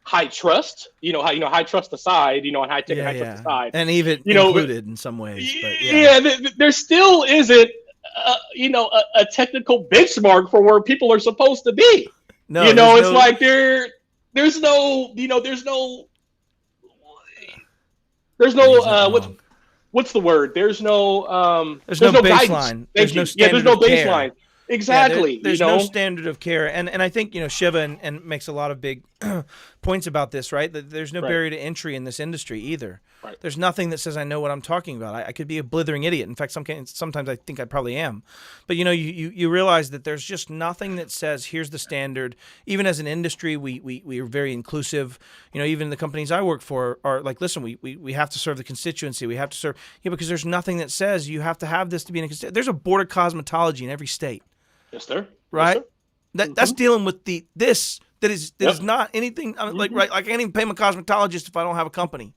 high trust, high trust aside, and high tech and high trust aside, and even included in some ways. But there still isn't a technical benchmark for where people are supposed to be. No, it's like there's no what's the word? There's no baseline. There's no baseline. Exactly. There's no standard of care, and I think Shiva and makes a lot of big points about this, right? That there's no barrier to entry in this industry either. Right. There's nothing that says I know what I'm talking about. I could be a blithering idiot. In fact, sometimes I think I probably am. But you realize that there's just nothing that says here's the standard. Even as an industry, we are very inclusive. Even the companies I work for are like, listen, we have to serve the constituency. We have to serve because there's nothing that says you have to have this to be in a. There's a board of cosmetology in every state. Yes, sir. Right. Yes, sir. That's dealing with that is not anything like I can't even pay my cosmetologist if I don't have a company.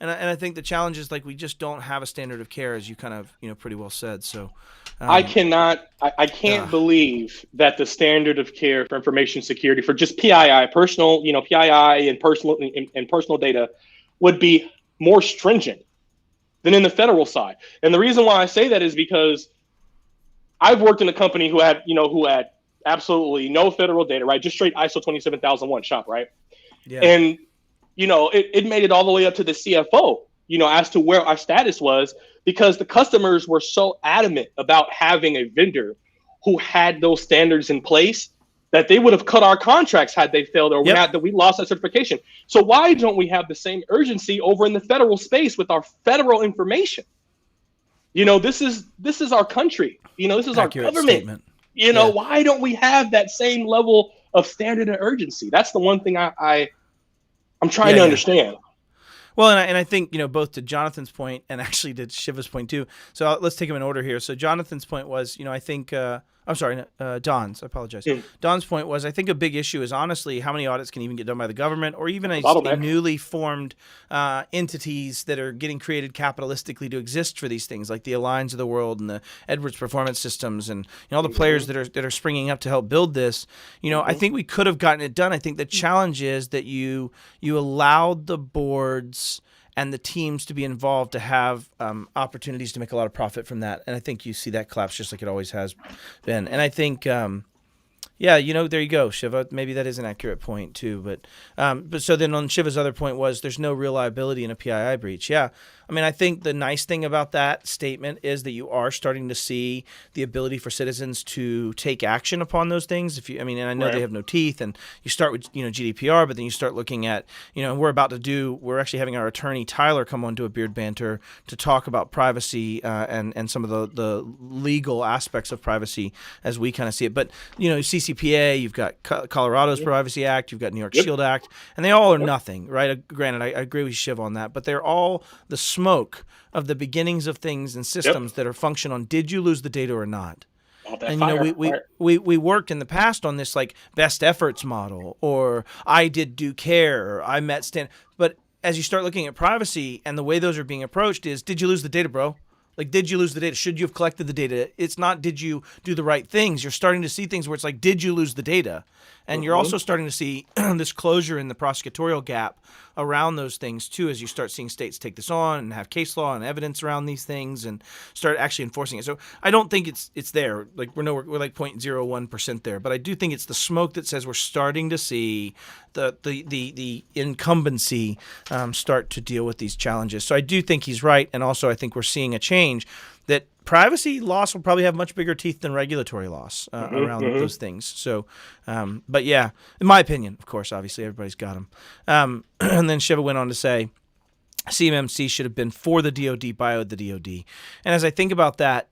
And I think the challenge is like we just don't have a standard of care, as you kind of pretty well said. So I can't believe that the standard of care for information security for just PII, personal, PII and personal data would be more stringent than in the federal side. And the reason why I say that is because I've worked in a company who had absolutely no federal data, right? Just straight ISO 27001 shop, right? Yeah. And it made it all the way up to the CFO, as to where our status was, because the customers were so adamant about having a vendor who had those standards in place that they would have cut our contracts had they failed, or that we lost that certification. So why don't we have the same urgency over in the federal space with our federal information? This is our country. This is Accurate our government. Statement. Why don't we have that same level of standard and urgency? That's the one thing I'm trying to understand. Well, and I think, both to Jonathan's point and actually to Shiva's point too. So let's take them in order here. So Jonathan's point was, I think, I'm sorry, Don's, I apologize. Don's point was, I think a big issue is honestly how many audits can even get done by the government or even a newly formed entities that are getting created capitalistically to exist for these things, like the Aligns of the world and the Edwards Performance Systems and all the players that are springing up to help build this. I think we could have gotten it done. I think the challenge is that you allowed the boards and the teams to be involved to have opportunities to make a lot of profit from that. And I think you see that collapse just like it always has been. And I think, there you go, Shiva. Maybe that is an accurate point too. But so then on Shiva's other point was there's no reliability in a PII breach. Yeah. I mean, I think the nice thing about that statement is that you are starting to see the ability for citizens to take action upon those things. And I know they have no teeth, and you start with, GDPR, but then you start looking at, we're actually having our attorney Tyler come on to a Beard Banter to talk about privacy and some of the legal aspects of privacy as we kind of see it. But, CCPA, you've got Colorado's Privacy Act, you've got New York Shield Act, and they all are nothing, right? Granted, I agree with Shiv on that, but they're all the smoke of the beginnings of things and systems that are function on did you lose the data or not. And we worked in the past on this like best efforts model, or I did due care, or I met stand. But as you start looking at privacy and the way those are being approached is, did you lose the data, bro? Like, did you lose the data? Should you have collected the data? It's not, did you do the right things? You're starting to see things where it's like, did you lose the data? And you're also starting to see this closure in the prosecutorial gap around those things too, as you start seeing states take this on and have case law and evidence around these things and start actually enforcing it. So I don't think it's there. Like we're like 0.01% there, but I do think it's the smoke that says we're starting to see the incumbency start to deal with these challenges. So I do think he's right, and also I think we're seeing a change that privacy loss will probably have much bigger teeth than regulatory loss around those things. So, but yeah, in my opinion, of course, obviously everybody's got them. And then Shiva went on to say, CMMC should have been for the DoD, by the DoD. And as I think about that,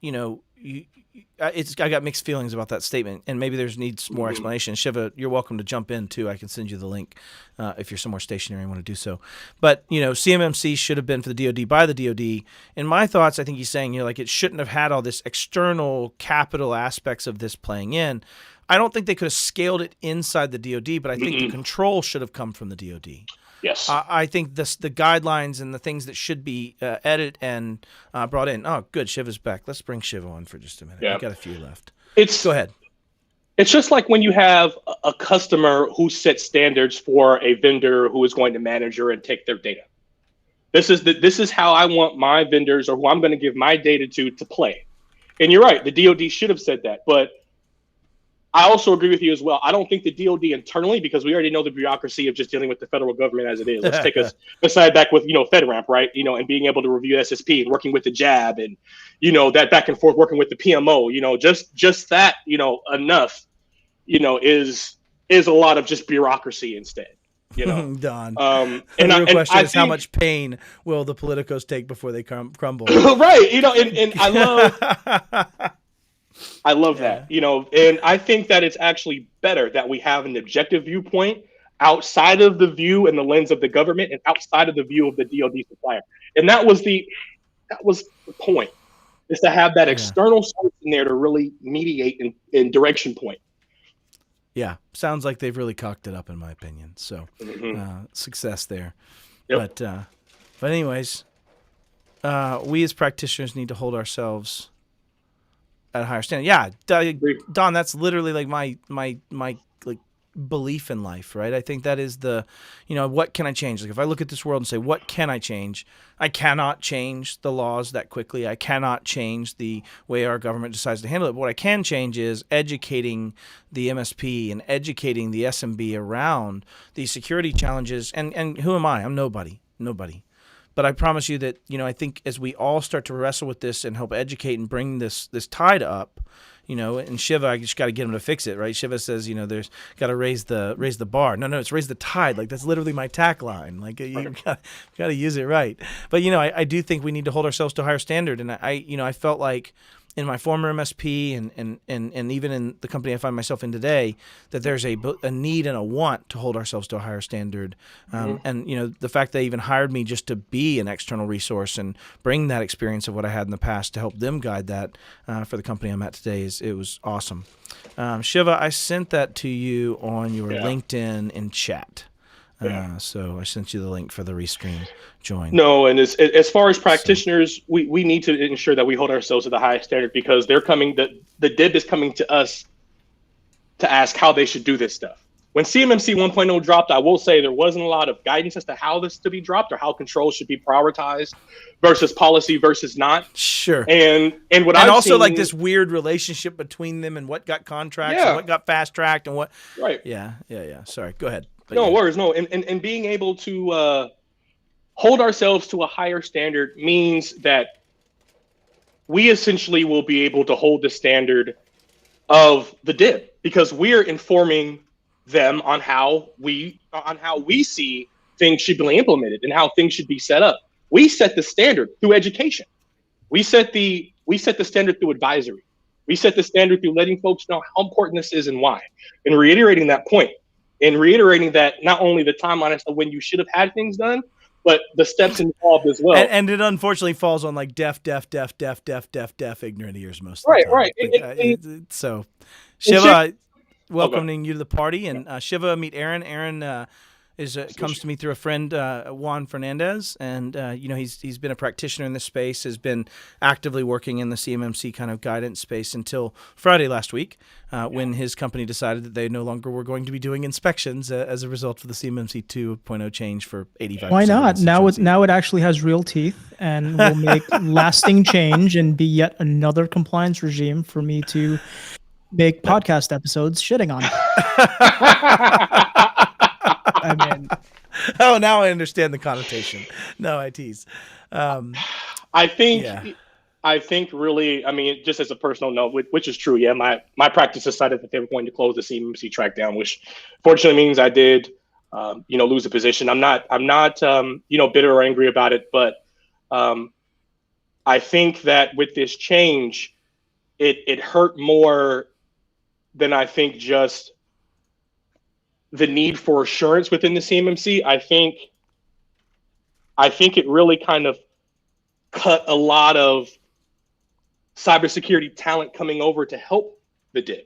I got mixed feelings about that statement, and maybe there's needs more explanation. Shiva, you're welcome to jump in too. I can send you the link if you're somewhere stationary and want to do so. But CMMC should have been for the DoD, by the DoD. In my thoughts, I think he's saying like it shouldn't have had all this external capital aspects of this playing in. I don't think they could have scaled it inside the DoD, but I think the control should have come from the DoD. Yes. I think the guidelines and the things that should be edited and brought in. Oh, good. Shiva's back. Let's bring Shiva on for just a minute. We've got a few left. Go ahead. It's just like when you have a customer who sets standards for a vendor who is going to manage and take their data. This is how I want my vendors, or who I'm going to give my data to play. And you're right. The DoD should have said that, but I also agree with you as well. I don't think the DoD internally, because we already know the bureaucracy of just dealing with the federal government as it is. Let's take us aside back with, FedRAMP, right? And being able to review SSP and working with the JAB and, that back and forth, working with the PMO, just that, enough, is a lot of just bureaucracy instead. Don. And the real question is, think, how much pain will the politicos take before they crumble? Right. And I love that, and I think that it's actually better that we have an objective viewpoint outside of the view and the lens of the government and outside of the view of the DoD supplier. And that was the point, is to have that external source in there to really mediate and direction point. Yeah, sounds like they've really cocked it up, in my opinion. So, success there. Yep. But anyways, we as practitioners need to hold ourselves at a higher standard. Yeah, Don, that's literally like my like belief in life, right? I think that is the, what can I change? Like if I look at this world and say, what can I change? I cannot change the laws that quickly. I cannot change the way our government decides to handle it. But what I can change is educating the MSP and educating the SMB around these security challenges. And who am I? I'm nobody. But I promise you that, I think as we all start to wrestle with this and help educate and bring this tide up, and Shiva, I just got to get him to fix it, right? Shiva says, there's got to raise the bar. No, it's raise the tide. Like that's literally my tagline. Like you got to use it right. But I do think we need to hold ourselves to a higher standard. And I felt like in my former MSP and even in the company I find myself in today, that there's a need and a want to hold ourselves to a higher standard. And, the fact they even hired me just to be an external resource and bring that experience of what I had in the past to help them guide that for the company I'm at today, it was awesome. Shiva, I sent that to you on your LinkedIn in chat. So I sent you the link for the Restream join. No, and as far as practitioners, we need to ensure that we hold ourselves to the highest standard, because they're coming. The DIB is coming to us to ask how they should do this stuff. When CMMC 1.0 dropped, I will say there wasn't a lot of guidance as to how this to be dropped or how controls should be prioritized versus policy versus not. Sure. And like this weird relationship between them and what got contracts and what got fast tracked and what. Right. Yeah. Sorry. Go ahead. No worries. No. And being able to hold ourselves to a higher standard means that we essentially will be able to hold the standard of the DIB, because we're informing them on how we see things should be implemented and how things should be set up. We set the standard through education. We set the standard through advisory. We set the standard through letting folks know how important this is and why, and reiterating that point. And reiterating that not only the timeline as to when you should have had things done, but the steps involved as well. And it unfortunately falls on like deaf ignorant ears most of the time. Right. So, Shiva, welcoming you to the party. And Shiva, meet Aaron. Aaron comes to me through a friend, Juan Fernandez, and he's been a practitioner in this space, has been actively working in the CMMC kind of guidance space until Friday last week, when his company decided that they no longer were going to be doing inspections as a result of the CMMC 2.0 change for 85%. Why not? Now it actually has real teeth and will make lasting change and be yet another compliance regime for me to make podcast episodes shitting on. Now I understand the connotation. No, I tease. I think really, just as a personal note, which is true. Yeah, my practice decided that they were going to close the CMMC track down, which fortunately means I did, lose a position. I'm not, bitter or angry about it, but I think that with this change, it hurt more than I think just the need for assurance within the CMMC. I think it really kind of cut a lot of cybersecurity talent coming over to help the DIB.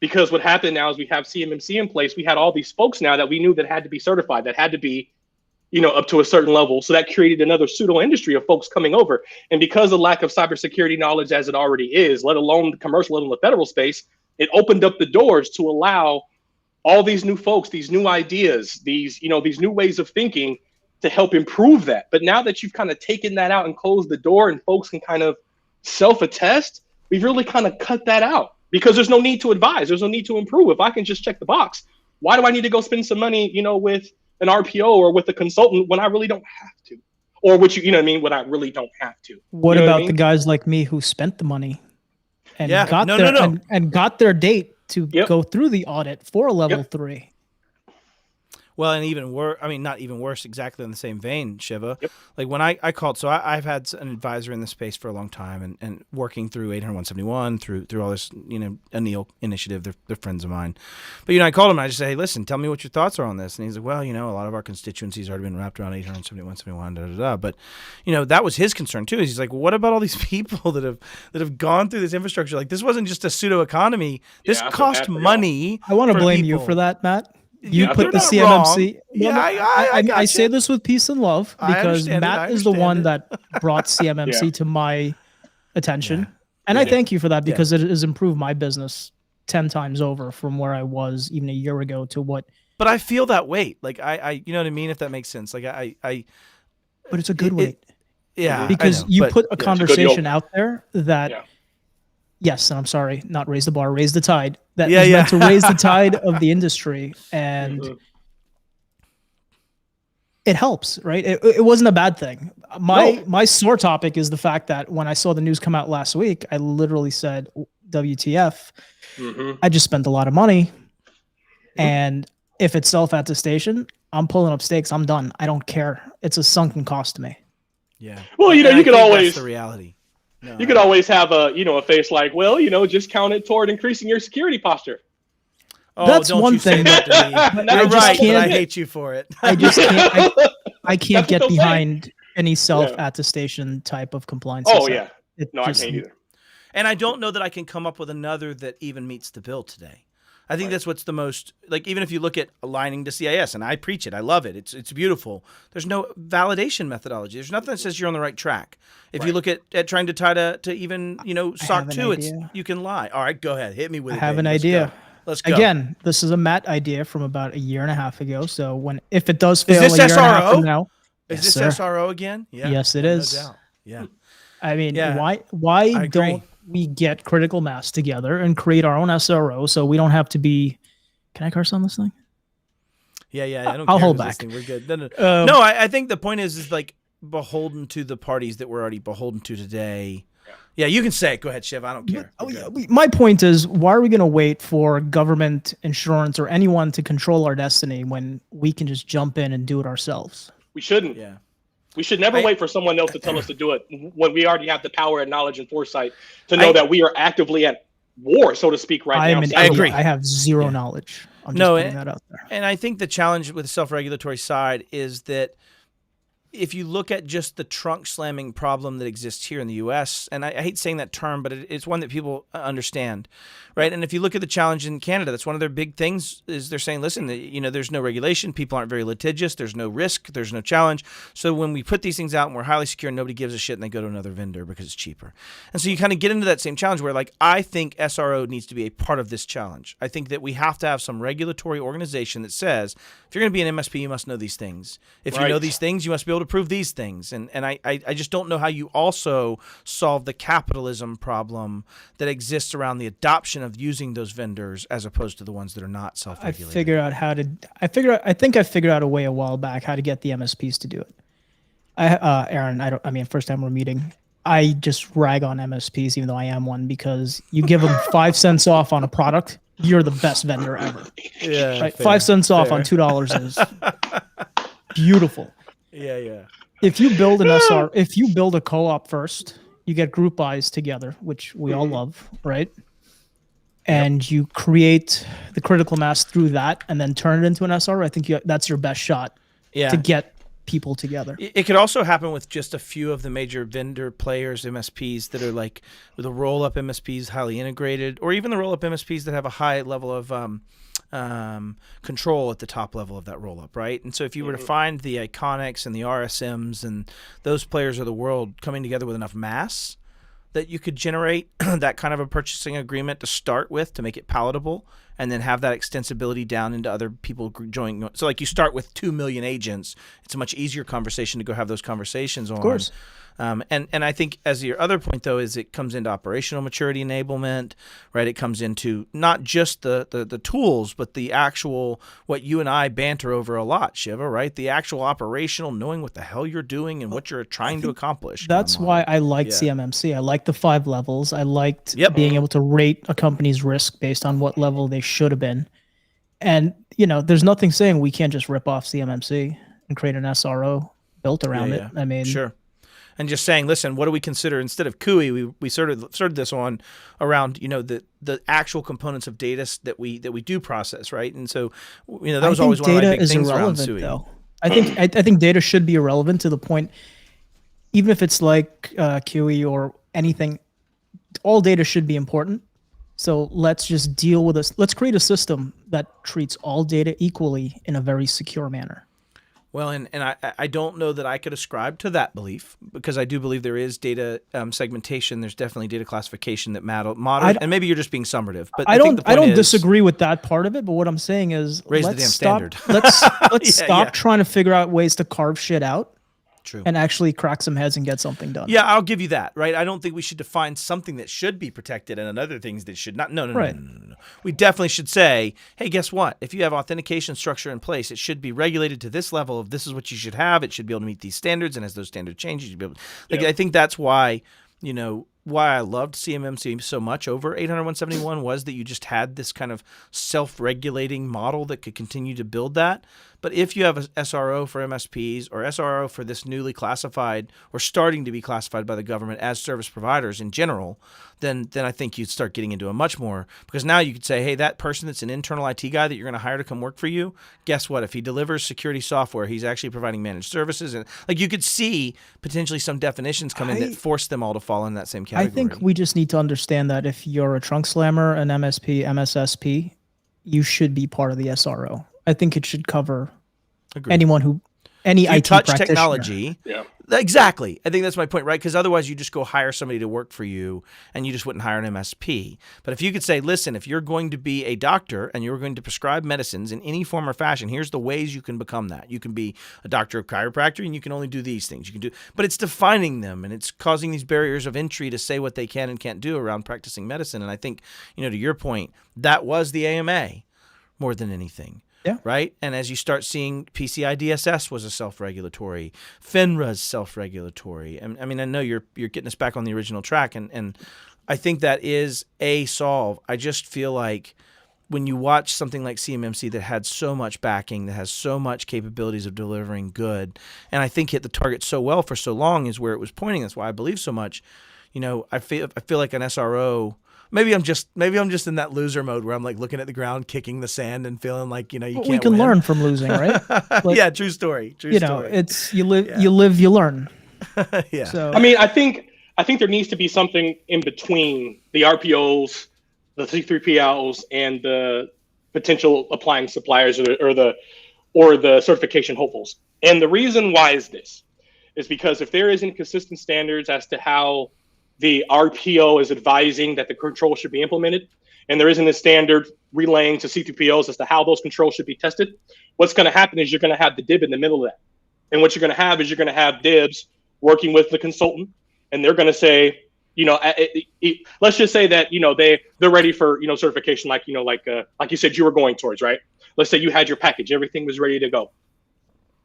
Because what happened now is we have CMMC in place. We had all these folks now that we knew that had to be certified, that had to be, up to a certain level. So that created another pseudo industry of folks coming over. And because of lack of cybersecurity knowledge as it already is, let alone the commercial, let alone the federal space, it opened up the doors to allow all these new folks, these new ideas, these new ways of thinking to help improve that. But now that you've kind of taken that out and closed the door and folks can kind of self-attest, we've really kind of cut that out. because there's no need to advise. There's no need to improve. If I can just check the box, why do I need to go spend some money, with an RPO or with a consultant when I really don't have to? Or when I really don't have to. What about the guys like me who spent the money and and got their date to go through the audit for a level 3? Well, and even worse, not even worse, exactly in the same vein, Shiva. Yep. Like when I called, so I've had an advisor in the space for a long time and working through 800-171, through all this, Anil initiative, they're friends of mine. But, I called him and I just say, hey, listen, tell me what your thoughts are on this. And he's like, well, a lot of our constituencies already been wrapped around 800-171, But, that was his concern too. He's like, well, what about all these people that have gone through this infrastructure? Like this wasn't just a pseudo economy. This cost money. I want to blame you for that, Matt. You put the CMMC. I say this with peace and love because Matt is the one that brought CMMC to my attention. And I thank you for that because it has improved my business 10 times over from where I was even a year ago to what. But I feel that weight. Like I you know what I mean? If that makes sense. Like but it's a good weight. Because you put a conversation out there that, yes, and I'm sorry, not raise the bar, raise the tide. That is meant to raise the tide of the industry, and it helps, right? It wasn't a bad thing. My sore topic is the fact that when I saw the news come out last week, I literally said, WTF, I just spent a lot of money, and if it's self-attestation, I'm pulling up stakes. I'm done. I don't care. It's a sunken cost to me. Yeah. Well, you could always... That's the reality. No, you could always have a face like, well, just count it toward increasing your security posture. Oh, that's one thing. You're right, but I hate you for it. I just can't. I can't get behind any self-attestation type of compliance. Oh yeah, I can't either. And I don't know that I can come up with another that even meets the bill today. I think that's what's the most, like, even if you look at aligning to CIS, and I preach it, I love it, it's beautiful. There's no validation methodology. There's nothing that says you're on the right track. If you look at trying to tie to even, SOC 2, you can lie. All right, go ahead. Hit me with it. I have an idea. Let's go. Again, this is a Matt idea from about a year and a half ago. So if it does fail is this a year SRO? And a half from now. Is this SRO again? Yeah. Yes, it is. No doubt. Yeah. I mean, why don't we get critical mass together and create our own SRO so we don't have to be... Can I curse on this thing? Yeah. I don't. I'll hold back. We're good. No, I think the point is like beholden to the parties that we're already beholden to today. Yeah, you can say it. Go ahead, Shiv. I don't care. My point is, why are we going to wait for government, insurance, or anyone to control our destiny when we can just jump in and do it ourselves? We shouldn't. Yeah. We should never wait for someone else to tell us to do it when we already have the power and knowledge and foresight to know that we are actively at war, so to speak, right now. I agree. I have zero knowledge. I'm just putting that out there. And I think the challenge with the self-regulatory side is that if you look at just the trunk slamming problem that exists here in the U.S., and I hate saying that term, but it's one that people understand, right? And if you look at the challenge in Canada, that's one of their big things is they're saying, listen, there's no regulation, people aren't very litigious, there's no risk, there's no challenge. So when we put these things out and we're highly secure, nobody gives a shit and they go to another vendor because it's cheaper. And so you kind of get into that same challenge where I think SRO needs to be a part of this challenge. I think that we have to have some regulatory organization that says, if you're going to be an MSP, you must know these things. If you know these things, you must be able to prove these things. And I just don't know how you also solve the capitalism problem that exists around the adoption of using those vendors as opposed to the ones that are not self-regulated. I think I figured out a way a while back how to get the MSPs to do it. Aaron, first time we're meeting, I just rag on MSPs even though I am one because you give them 5 cents off on a product, you're the best vendor ever. Yeah. Right? 5 cents off on $2 is beautiful. Yeah. If you build a co-op first, you get group buys together, which we all love, right? And you create the critical mass through that and then turn it into an SR. I think that's your best shot to get people together. It could also happen with just a few of the major vendor players, MSPs that are like with the roll-up MSPs highly integrated, or even the roll-up MSPs that have a high level of control at the top level of that roll-up, right? And so if you were to find the Iconics and the RSMs and those players of the world coming together with enough mass that you could generate that kind of a purchasing agreement to start with to make it palatable, and then have that extensibility down into other people joining. So like you start with 2 million agents, it's a much easier conversation to go have those conversations on. Of course. And I think as your other point though is it comes into operational maturity enablement, right? It comes into not just the tools, but the actual what you and I banter over a lot, Shiva, right? The actual operational, knowing what the hell you're doing and what you're trying to accomplish. That's why I liked CMMC. I liked the 5 levels. I liked being able to rate a company's risk based on what level they should have been. And there's nothing saying we can't just rip off CMMC and create an SRO built around it. I mean, sure. And just saying, listen, what do we consider instead of CUI? We started this on around the actual components of data that we do process, right? And so that was always one of my big things around CUI. Though. I think data should be irrelevant to the point, even if it's like CUI or anything. All data should be important. So let's just deal with this. Let's create a system that treats all data equally in a very secure manner. Well, and I don't know that I could ascribe to that belief because I do believe there is data segmentation. There's definitely data classification that matters, and maybe you're just being summative. But I don't disagree with that part of it. But what I'm saying is, raise the damn standard. Let's stop trying to figure out ways to carve shit out. True. And actually crack some heads and get something done. Yeah, I'll give you that, right? I don't think we should define something that should be protected and other things that should not. No. We definitely should say, hey, guess what? If you have authentication structure in place, it should be regulated to this level of this is what you should have. It should be able to meet these standards, and as those standards change, you should be able to, I think that's why, why I loved CMMC so much over 800.171 was that you just had this kind of self-regulating model that could continue to build that. But if you have a SRO for MSPs or SRO for this newly classified or starting to be classified by the government as service providers in general, then I think you'd start getting into a much more, because now you could say, hey, that person that's an internal IT guy that you're going to hire to come work for you, guess what? If he delivers security software, he's actually providing managed services. And like you could see potentially some definitions come in that force them all to fall in that same category. I think we just need to understand that if you're a trunk slammer, an MSP, MSSP, you should be part of the SRO. I think it should cover anyone who, any IT touch practitioner. Technology. Yeah. Exactly. I think that's my point, right? Because otherwise you just go hire somebody to work for you and you just wouldn't hire an MSP. But if you could say, listen, if you're going to be a doctor and you're going to prescribe medicines in any form or fashion, here's the ways you can become that. You can be a doctor of chiropractic and you can only do these things. You can do, but it's defining them and it's causing these barriers of entry to say what they can and can't do around practicing medicine. And I think, to your point, that was the AMA more than anything. Yeah. Right. And as you start seeing PCI DSS was a self-regulatory, FINRA's self-regulatory. And I mean, I know you're getting us back on the original track, and I think that is a solve. I just feel like when you watch something like CMMC that had so much backing, that has so much capabilities of delivering good, and I think hit the target so well for so long is where it was pointing. That's why I believe so much. I feel like an SRO. Maybe I'm just in that loser mode where I'm like looking at the ground, kicking the sand, and feeling like you can't. We can learn from losing, right? Yeah, true story. True story. It's you live, you learn. Yeah. So I mean, I think there needs to be something in between the RPOs, the C3P Outs, and the potential applying suppliers or the certification hopefuls. And the reason why is because if there is inconsistent standards as to how the RPO is advising that the control should be implemented, and there isn't a standard relaying to C3POs as to how those controls should be tested, what's going to happen is you're going to have the DIB in the middle of that. And what you're going to have is you're going to have DIBs working with the consultant, and they're going to say, let's just say that, they're ready for, certification, like you said, you were going towards, right? Let's say you had your package, everything was ready to go.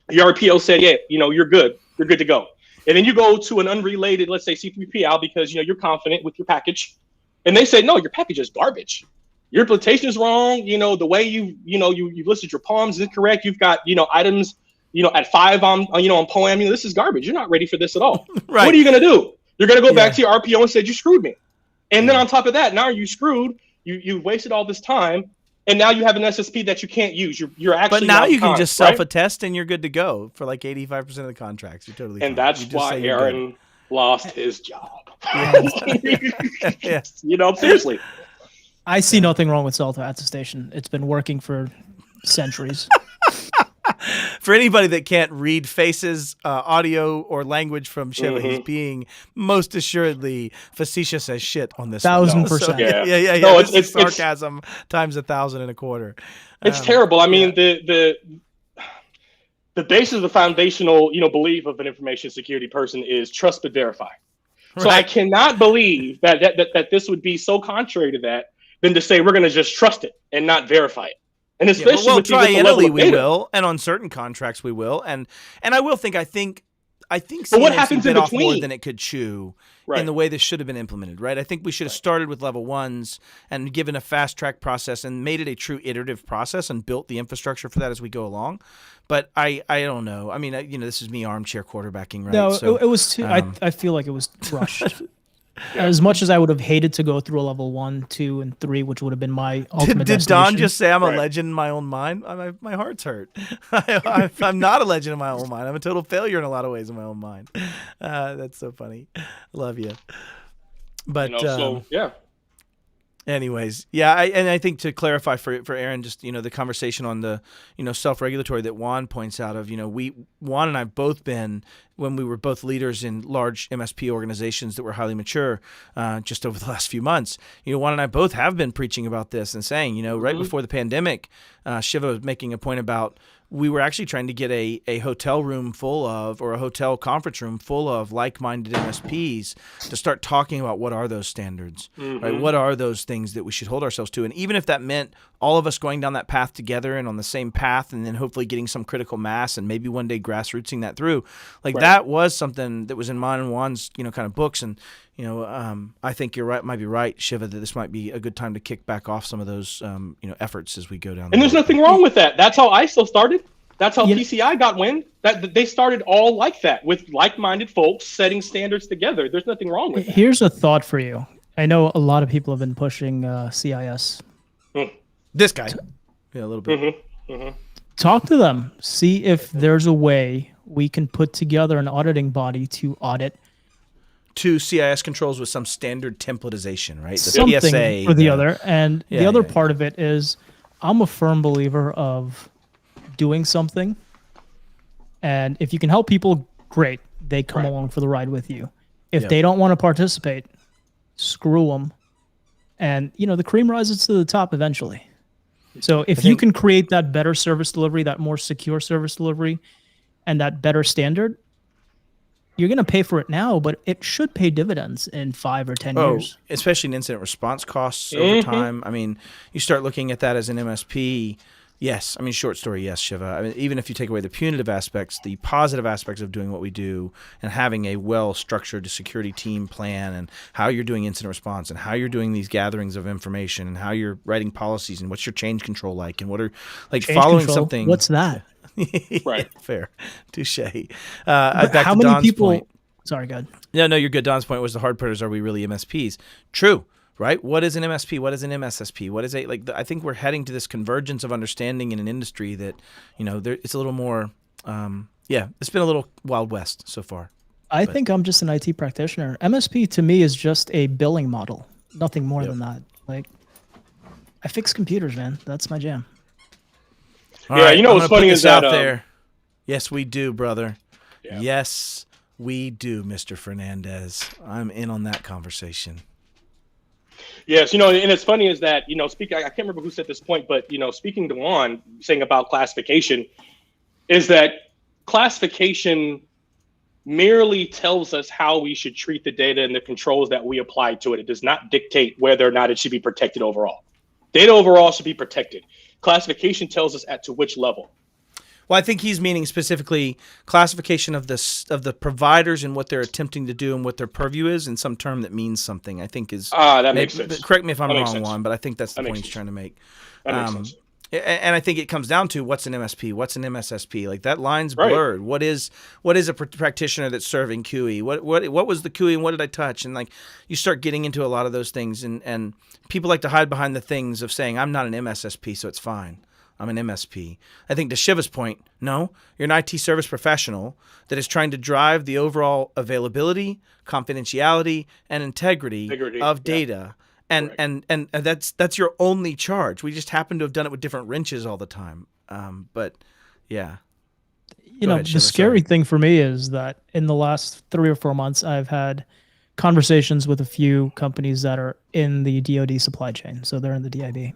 Your RPO said, yeah, you're good to go. And then you go to an unrelated, let's say C3P Out, because you're confident with your package, and they say, no, your package is garbage. Your implementation is wrong. The way you listed your palms is incorrect. You've got items at 5 on POAM. This is garbage. You're not ready for this at all. Right. What are you gonna do? You're gonna go back to your RPO and say you screwed me. And then on top of that, now you screwed. You wasted all this time. And now you have an SSP that you can't use. You're actually. But now you can just self-attest and you're good to go for like 85% of the contracts. You're totally. And fine. That's why Aaron lost his job. Yeah. Seriously. I see nothing wrong with self-attestation. It's been working for centuries. For anybody that can't read faces, audio, or language from Shiva, he's being most assuredly facetious as shit on this. 1000%. So, yeah. No, This is sarcasm times 1,025. It's terrible. I mean, the basis of the foundational, belief of an information security person is trust but verify. So I cannot believe that this would be so contrary to that than to say we're going to just trust it and not verify it. And especially with the level of we data. will, and on certain contracts we will, and I will think I think but what happens in bit off more between? than it could chew Right. in the way this should have been implemented, right? I think we should have started with level ones and given a fast track process and made it a true iterative process and built the infrastructure for that as we go along. But I don't know. I mean, this is me armchair quarterbacking, right? No, So, it was too. I feel like it was rushed. As much as I would have hated to go through a level 1, 2, and 3, which would have been my ultimate Did Don destination. just say I'm a legend in my own mind? My heart's hurt. I'm not a legend in my own mind. I'm a total failure in a lot of ways in my own mind. That's so funny. Love you. But anyways, I think to clarify for Aaron, just the conversation on the self-regulatory that Juan points out of Juan and I've both been, when we were both leaders in large MSP organizations that were highly mature, just over the last few months, Juan and I both have been preaching about this and saying, right before the pandemic, Shiva was making a point about we were actually trying to get a hotel room full of, or a hotel conference room full of like-minded MSPs to start talking about what are those standards, right? What are those things that we should hold ourselves to? And even if that meant all of us going down that path together and on the same path, and then hopefully getting some critical mass and maybe one day grassrootsing that through, that was something that was in mine and Juan's, kind of books. And, I think you're right, might be right, Shiva, that this might be a good time to kick back off some of those, efforts as we go down. And there's nothing wrong with that. That's how ISO started. That's how PCI got wind. That they started all like that, with like-minded folks setting standards together. There's nothing wrong with that. Here's a thought for you. I know a lot of people have been pushing CIS. This guy. Yeah, a little bit. Talk to them. See if there's a way we can put together an auditing body to audit two CIS controls with some standard templatization, right? The something PSA or the other. And the other part of it is I'm a firm believer of doing something. And if you can help people, great. They come along for the ride with you. If they don't want to participate, screw them. And, the cream rises to the top eventually. So if you can create that better service delivery, that more secure service delivery, and that better standard, you're going to pay for it now, but it should pay dividends in 5 or 10 years. Especially in incident response costs over time. I mean, you start looking at that as an MSP. Yes. I mean, short story, yes, Shiva. I mean, even if you take away the punitive aspects, the positive aspects of doing what we do and having a well-structured security team plan and how you're doing incident response and how you're doing these gatherings of information and how you're writing policies and what's your change control like and what are change following control? something. What's that? Right. Fair. Touche. How many people? Sorry, go ahead. No, you're good. Don's point was the hard part is, are we really MSPs? True. Right? What is an MSP? What is an MSSP? What is I think we're heading to this convergence of understanding in an industry that, it's a little more, it's been a little Wild West so far. I think I'm just an IT practitioner. MSP to me is just a billing model. Nothing more than that. Like, I fix computers, man. That's my jam. All right, what's funny is that out there. Yes, we do, brother. Yeah. Yes, we do, Mr. Fernandez. I'm in on that conversation. Yes, and it's funny is that, speaking, I can't remember who said this point, but, speaking to Juan, saying about classification, is that classification merely tells us how we should treat the data and the controls that we apply to it. It does not dictate whether or not it should be protected overall. Data overall should be protected. Classification tells us to which level. Well, I think he's meaning specifically classification of the providers and what they're attempting to do and what their purview is in some term that means something. I think is that makes sense. Correct me if I'm wrong, Juan, but I think that's the point he's trying to make. That makes sense. And I think it comes down to what's an MSP, what's an MSSP. Like that line's blurred. What is a practitioner that's serving QE? What was the QE and what did I touch? And like you start getting into a lot of those things, and people like to hide behind the things of saying I'm not an MSSP, so it's fine. I'm an MSP. I think to Shiva's point, no, you're an IT service professional that is trying to drive the overall availability, confidentiality, and integrity of data. And that's your only charge. We just happen to have done it with different wrenches all the time. But Yeah. You know, the scary thing for me is that in the last 3 or 4 months, I've had conversations with a few companies that are in the DoD supply chain. So they're in the DIB.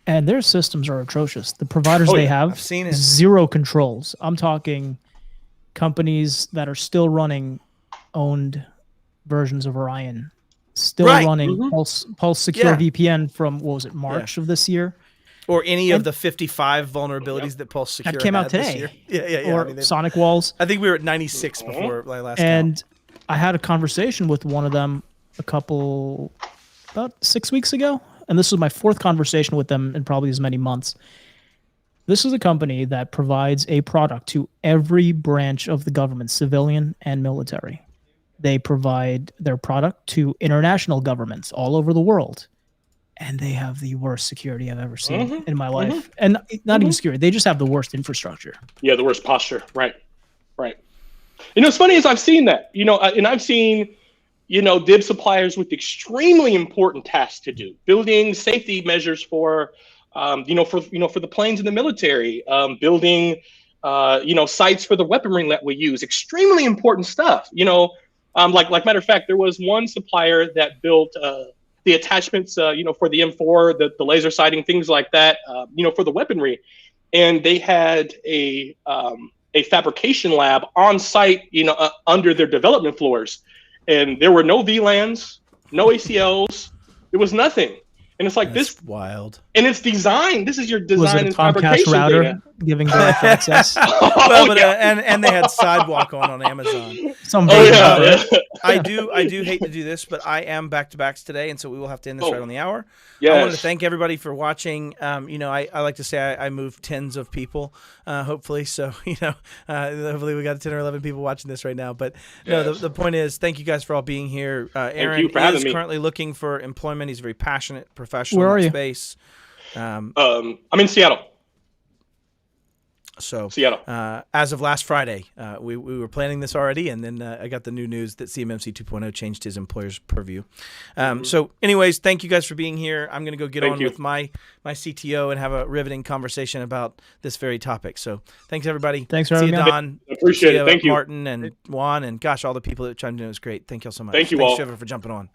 And their systems are atrocious. The providers they have, I've seen it. Zero controls. I'm talking companies that are still running owned versions of Orion, still running Pulse Secure VPN from, what was it, March of this year? Or any of the 55 vulnerabilities that Pulse Secure that came out had today. This year. Yeah. Or I mean, Sonic Walls. I think we were at 96 before last And count. I had a conversation with one of them about 6 weeks ago. And this was my 4th conversation with them in probably as many months. This is a company that provides a product to every branch of the government, civilian and military. They provide their product to international governments all over the world. And they have the worst security I've ever seen in my life. And not even security. They just have the worst infrastructure. Yeah, the worst posture. Right. You know, what's funny is I've seen that, you know, and I've seen, you know, DIB suppliers with extremely important tasks to do, building safety measures for, for the planes in the military, building, sites for the weaponry that we use, extremely important stuff. You know, like matter of fact, there was one supplier that built the attachments, for the M4, the laser sighting, things like that, for the weaponry, and they had a fabrication lab on site, under their development floors. And there were no VLANs, no ACLs. There was nothing. And it's like That's this wild. And it's design. This is your design and Comcast fabrication router data. giving direct access. And they had Sidewalk on Amazon. I do hate to do this, but I am back-to-backs today, and so we will have to end this right on the hour. Yes. I wanted to thank everybody for watching. I like to say I moved tens of people, hopefully. So, hopefully we got 10 or 11 people watching this right now. But no, the point is, thank you guys for all being here. Aaron is currently looking for employment. He's a very passionate professional in that space. I'm in Seattle. So Seattle. As of last Friday, we were planning this already, and then I got the new news that CMMC 2.0 changed his employer's purview. So anyways, thank you guys for being here. I'm going to go get on with my CTO and have a riveting conversation about this very topic. So thanks, everybody. Thanks for having me, Don. Appreciate it. Thank you. Martin and Juan, and gosh, all the people that chimed in. It was great. Thank you all so much. Thanks, Shiva, for jumping on.